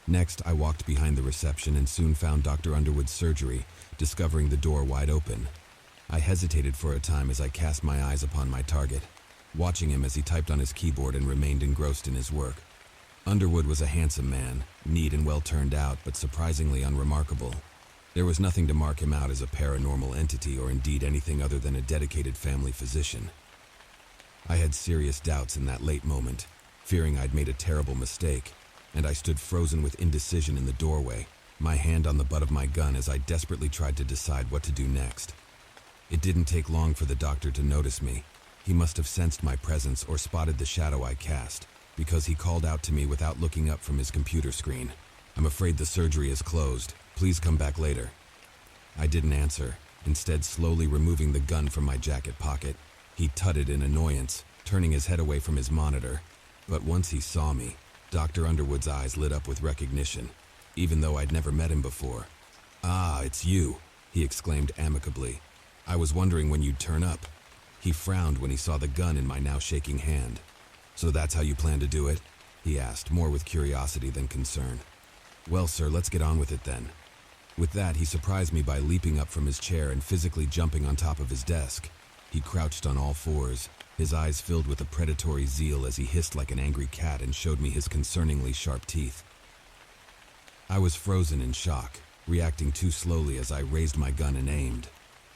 Next, I walked behind the reception and soon found Dr. Underwood's surgery, discovering the door wide open. I hesitated for a time as I cast my eyes upon my target, watching him as he typed on his keyboard and remained engrossed in his work. Underwood was a handsome man, neat and well turned out, but surprisingly unremarkable. There was nothing to mark him out as a paranormal entity or indeed anything other than a dedicated family physician. I had serious doubts in that late moment, fearing I'd made a terrible mistake, and I stood frozen with indecision in the doorway, my hand on the butt of my gun as I desperately tried to decide what to do next. It didn't take long for the doctor to notice me. He must have sensed my presence or spotted the shadow I cast, because he called out to me without looking up from his computer screen. "I'm afraid the surgery is closed. Please come back later." I didn't answer, instead slowly removing the gun from my jacket pocket. He tutted in annoyance, turning his head away from his monitor. But once he saw me, Dr. Underwood's eyes lit up with recognition, even though I'd never met him before. "Ah, it's you," he exclaimed amicably. "I was wondering when you'd turn up." He frowned when he saw the gun in my now shaking hand. "So that's how you plan to do it?" he asked, more with curiosity than concern. "Well, sir, let's get on with it then." With that, he surprised me by leaping up from his chair and physically jumping on top of his desk. He crouched on all fours, his eyes filled with a predatory zeal as he hissed like an angry cat and showed me his concerningly sharp teeth. I was frozen in shock, reacting too slowly as I raised my gun and aimed.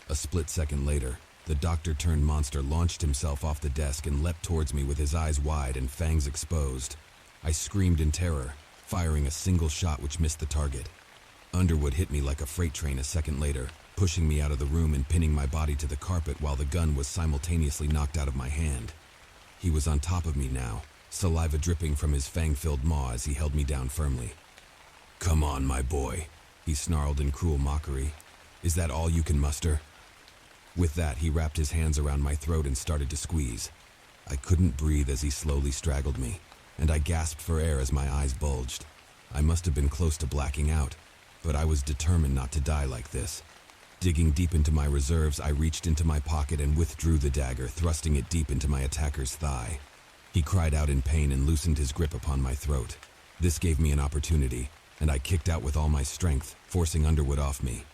A split second later, the doctor-turned-monster launched himself off the desk and leapt towards me with his eyes wide and fangs exposed. I screamed in terror, firing a single shot which missed the target. Underwood hit me like a freight train a second later, pushing me out of the room and pinning my body to the carpet while the gun was simultaneously knocked out of my hand. He was on top of me now, saliva dripping from his fang-filled maw as he held me down firmly. "Come on, my boy," he snarled in cruel mockery. "Is that all you can muster?" With that, he wrapped his hands around my throat and started to squeeze. I couldn't breathe as he slowly straggled me, and I gasped for air as my eyes bulged. I must have been close to blacking out, but I was determined not to die like this. Digging deep into my reserves, I reached into my pocket and withdrew the dagger, thrusting it deep into my attacker's thigh. He cried out in pain and loosened his grip upon my throat. This gave me an opportunity, and I kicked out with all my strength, forcing Underwood off me.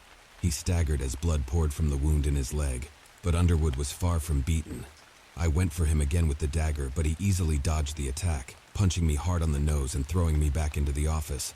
He staggered as blood poured from the wound in his leg, but Underwood was far from beaten. I went for him again with the dagger, but he easily dodged the attack, punching me hard on the nose and throwing me back into the office.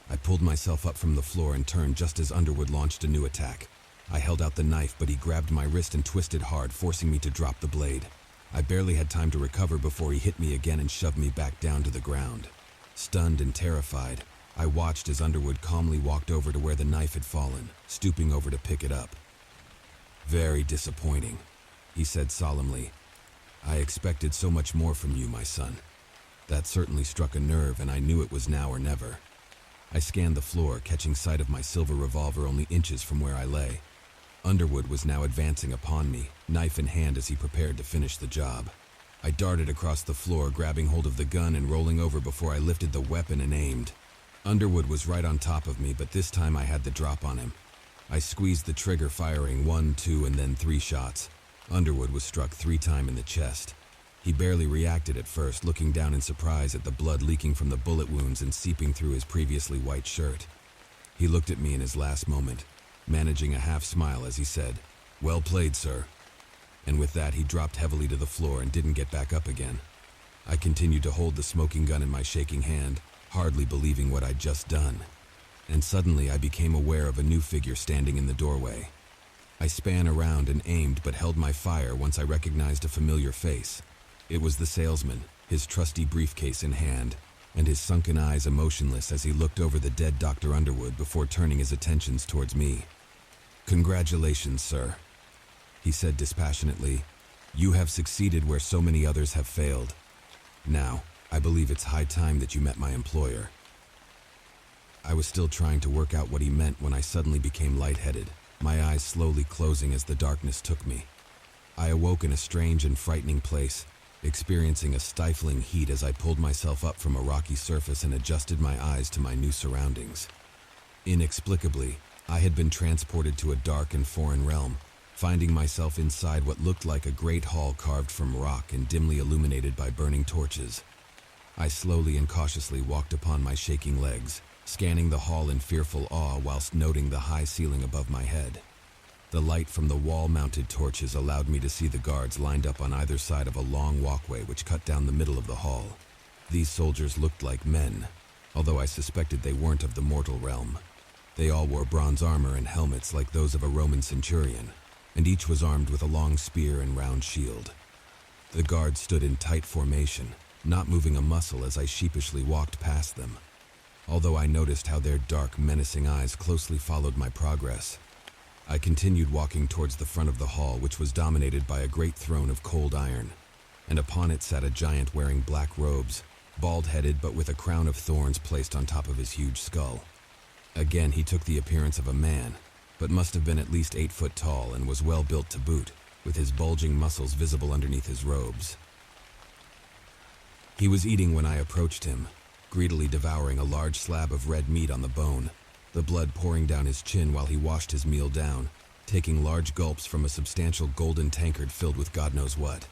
I pulled myself up from the floor and turned just as Underwood launched a new attack. I held out the knife, but he grabbed my wrist and twisted hard, forcing me to drop the blade. I barely had time to recover before he hit me again and shoved me back down to the ground. Stunned and terrified, I watched as Underwood calmly walked over to where the knife had fallen, stooping over to pick it up. "Very disappointing," he said solemnly. "I expected so much more from you, my son." That certainly struck a nerve, and I knew it was now or never. I scanned the floor, catching sight of my silver revolver only inches from where I lay. Underwood was now advancing upon me, knife in hand as he prepared to finish the job. I darted across the floor, grabbing hold of the gun and rolling over before I lifted the weapon and aimed. Underwood was right on top of me, but this time I had the drop on him. I squeezed the trigger, firing 1, 2, and then 3 shots. Underwood was struck 3 times in the chest. He barely reacted at first, looking down in surprise at the blood leaking from the bullet wounds and seeping through his previously white shirt. He looked at me in his last moment, managing a half smile as he said, "Well played, sir." And with that, he dropped heavily to the floor and didn't get back up again. I continued to hold the smoking gun in my shaking hand, hardly believing what I'd just done. And suddenly I became aware of a new figure standing in the doorway. I span around and aimed, but held my fire once I recognized a familiar face. It was the salesman, his trusty briefcase in hand, and his sunken eyes emotionless as he looked over the dead Dr. Underwood before turning his attentions towards me. "Congratulations, sir," he said dispassionately. "You have succeeded where so many others have failed. Now, I believe it's high time that you met my employer." I was still trying to work out what he meant when I suddenly became lightheaded, my eyes slowly closing as the darkness took me. I awoke in a strange and frightening place, experiencing a stifling heat as I pulled myself up from a rocky surface and adjusted my eyes to my new surroundings. Inexplicably, I had been transported to a dark and foreign realm, finding myself inside what looked like a great hall carved from rock and dimly illuminated by burning torches. I slowly and cautiously walked upon my shaking legs, scanning the hall in fearful awe whilst noting the high ceiling above my head. The light from the wall-mounted torches allowed me to see the guards lined up on either side of a long walkway which cut down the middle of the hall. These soldiers looked like men, although I suspected they weren't of the mortal realm. They all wore bronze armor and helmets like those of a Roman centurion, and each was armed with a long spear and round shield. The guards stood in tight formation, not moving a muscle as I sheepishly walked past them, although I noticed how their dark, menacing eyes closely followed my progress. I continued walking towards the front of the hall, which was dominated by a great throne of cold iron, and upon it sat a giant wearing black robes, bald-headed but with a crown of thorns placed on top of his huge skull. Again, he took the appearance of a man, but must have been at least 8 foot tall and was well built to boot, with his bulging muscles visible underneath his robes. He was eating when I approached him, greedily devouring a large slab of red meat on the bone, the blood pouring down his chin while he washed his meal down, taking large gulps from a substantial golden tankard filled with God knows what.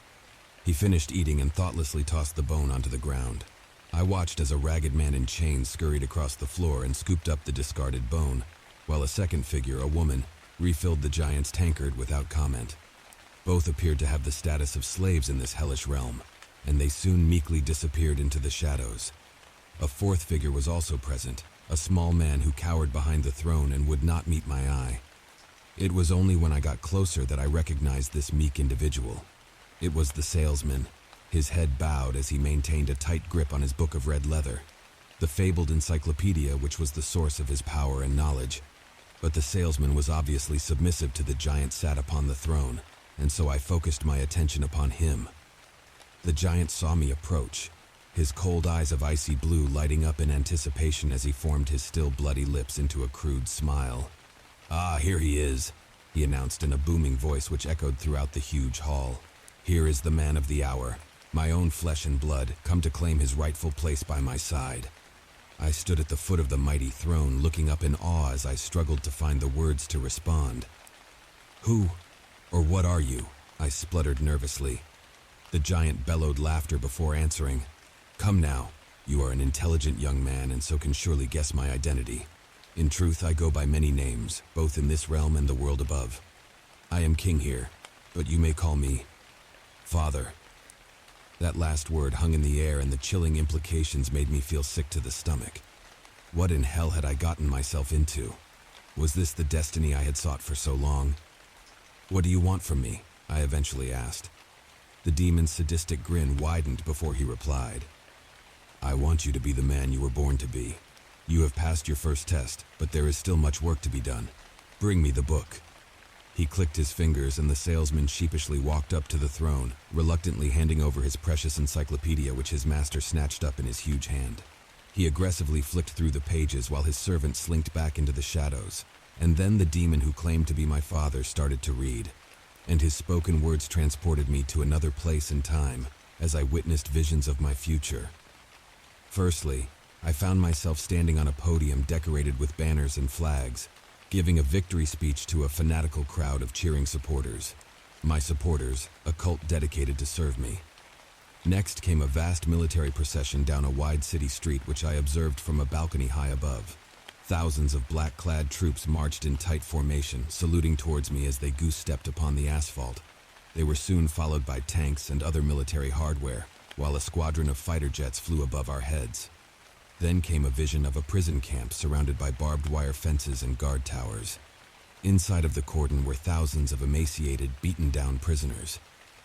He finished eating and thoughtlessly tossed the bone onto the ground. I watched as a ragged man in chains scurried across the floor and scooped up the discarded bone, while a second figure, a woman, refilled the giant's tankard without comment. Both appeared to have the status of slaves in this hellish realm, and they soon meekly disappeared into the shadows. A fourth figure was also present, a small man who cowered behind the throne and would not meet my eye. It was only when I got closer that I recognized this meek individual. It was the salesman, his head bowed as he maintained a tight grip on his book of red leather, the fabled encyclopedia which was the source of his power and knowledge. But the salesman was obviously submissive to the giant sat upon the throne, and so I focused my attention upon him. The giant saw me approach, his cold eyes of icy blue lighting up in anticipation as he formed his still bloody lips into a crude smile. "Ah, here he is," he announced in a booming voice which echoed throughout the huge hall. "Here is the man of the hour, my own flesh and blood, come to claim his rightful place by my side." I stood at the foot of the mighty throne, looking up in awe as I struggled to find the words to respond. "Who, or what are you?" I spluttered nervously. The giant bellowed laughter before answering. "Come now, you are an intelligent young man and so can surely guess my identity. In truth, I go by many names, both in this realm and the world above. I am king here, but you may call me Father." That last word hung in the air and the chilling implications made me feel sick to the stomach. What in hell had I gotten myself into? Was this the destiny I had sought for so long? "What do you want from me?" I eventually asked. The demon's sadistic grin widened before he replied. "I want you to be the man you were born to be. You have passed your first test, but there is still much work to be done. Bring me the book." He clicked his fingers and the salesman sheepishly walked up to the throne, reluctantly handing over his precious encyclopedia which his master snatched up in his huge hand. He aggressively flicked through the pages while his servant slinked back into the shadows, and then the demon who claimed to be my father started to read, and his spoken words transported me to another place and time as I witnessed visions of my future. Firstly, I found myself standing on a podium decorated with banners and flags, giving a victory speech to a fanatical crowd of cheering supporters. My supporters, a cult dedicated to serve me. Next came a vast military procession down a wide city street which I observed from a balcony high above. Thousands of black-clad troops marched in tight formation, saluting towards me as they goose-stepped upon the asphalt. They were soon followed by tanks and other military hardware, while a squadron of fighter jets flew above our heads. Then came a vision of a prison camp surrounded by barbed wire fences and guard towers. Inside of the cordon were thousands of emaciated, beaten-down prisoners,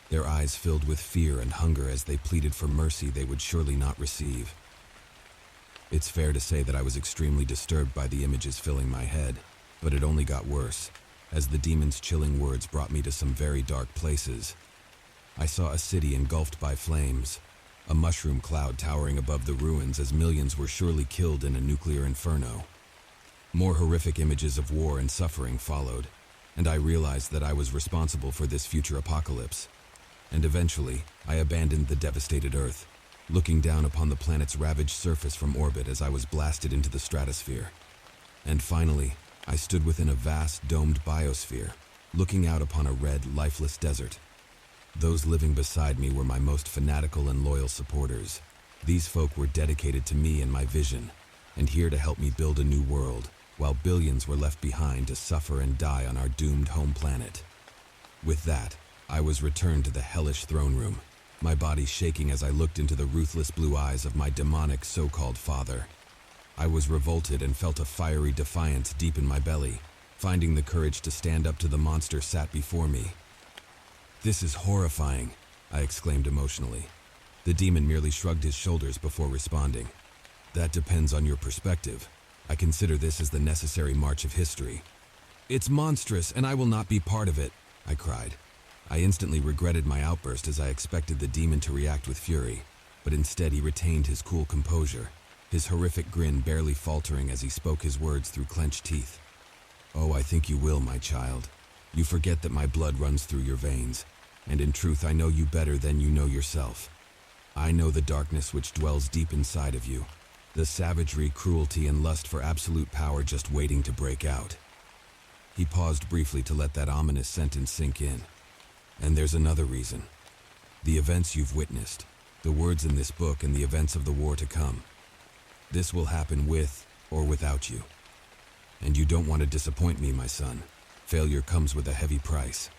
their eyes filled with fear and hunger as they pleaded for mercy they would surely not receive. It's fair to say that I was extremely disturbed by the images filling my head, but it only got worse, as the demon's chilling words brought me to some very dark places. I saw a city engulfed by flames, a mushroom cloud towering above the ruins as millions were surely killed in a nuclear inferno. More horrific images of war and suffering followed, and I realized that I was responsible for this future apocalypse. And eventually, I abandoned the devastated Earth, looking down upon the planet's ravaged surface from orbit as I was blasted into the stratosphere. And finally, I stood within a vast, domed biosphere, looking out upon a red, lifeless desert. Those living beside me were my most fanatical and loyal supporters. These folk were dedicated to me and my vision, and here to help me build a new world, while billions were left behind to suffer and die on our doomed home planet. With that, I was returned to the hellish throne room, my body shaking as I looked into the ruthless blue eyes of my demonic so-called father. I was revolted and felt a fiery defiance deep in my belly, finding the courage to stand up to the monster sat before me. "This is horrifying," I exclaimed emotionally. The demon merely shrugged his shoulders before responding. "That depends on your perspective. I consider this as the necessary march of history." "It's monstrous, and I will not be part of it," I cried. I instantly regretted my outburst as I expected the demon to react with fury, but instead he retained his cool composure, his horrific grin barely faltering as he spoke his words through clenched teeth. "Oh, I think you will, my child. You forget that my blood runs through your veins, and in truth I know you better than you know yourself. I know the darkness which dwells deep inside of you, the savagery, cruelty, and lust for absolute power just waiting to break out. He paused briefly to let that ominous sentence sink in. And there's another reason. The events you've witnessed, the words in this book and the events of the war to come. This will happen with or without you. And you don't want to disappoint me, my son. Failure comes with a heavy price.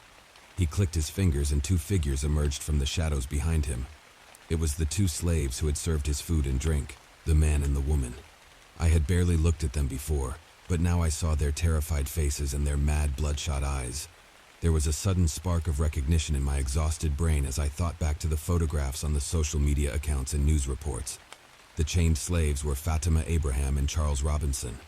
He clicked his fingers and two figures emerged from the shadows behind him. It was the two slaves who had served his food and drink, the man and the woman. I had barely looked at them before, but now I saw their terrified faces and their mad, bloodshot eyes. There was a sudden spark of recognition in my exhausted brain as I thought back to the photographs on the social media accounts and news reports. The chained slaves were Fatima Abraham and Charles Robinson.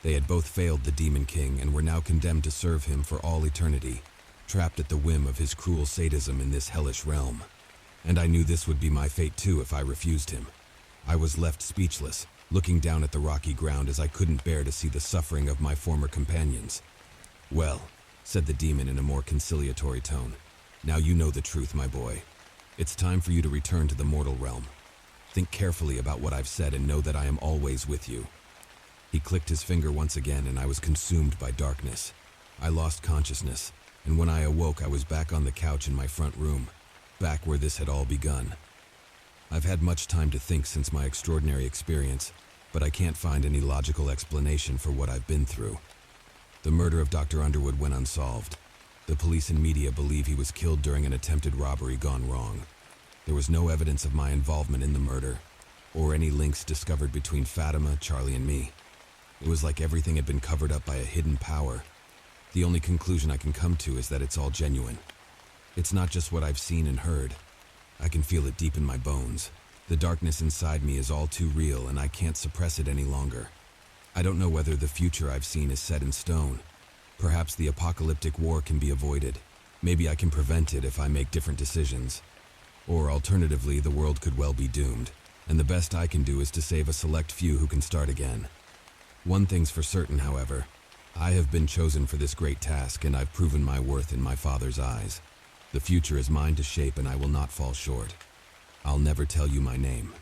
They had both failed the Demon King and were now condemned to serve him for all eternity, trapped at the whim of his cruel sadism in this hellish realm. And I knew this would be my fate too if I refused him. I was left speechless, looking down at the rocky ground as I couldn't bear to see the suffering of my former companions. "Well," said the demon in a more conciliatory tone, "now you know the truth, my boy. It's time for you to return to the mortal realm. Think carefully about what I've said and know that I am always with you." He clicked his finger once again and I was consumed by darkness. I lost consciousness, and when I awoke I was back on the couch in my front room, back where this had all begun. I've had much time to think since my extraordinary experience, but I can't find any logical explanation for what I've been through. The murder of Dr. Underwood went unsolved. The police and media believe he was killed during an attempted robbery gone wrong. There was no evidence of my involvement in the murder, or any links discovered between Fatima, Charlie, and me. It was like everything had been covered up by a hidden power. The only conclusion I can come to is that it's all genuine. It's not just what I've seen and heard. I can feel it deep in my bones. The darkness inside me is all too real and I can't suppress it any longer. I don't know whether the future I've seen is set in stone. Perhaps the apocalyptic war can be avoided. Maybe I can prevent it if I make different decisions. Or alternatively, the world could well be doomed, and the best I can do is to save a select few who can start again. One thing's for certain, however. I have been chosen for this great task and I've proven my worth in my Father's eyes. The future is mine to shape and I will not fall short. I'll never tell you my name,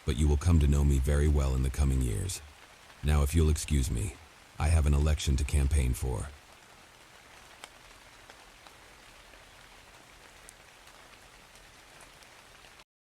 but you will come to know me very well in the coming years. Now, if you'll excuse me, I have an election to campaign for.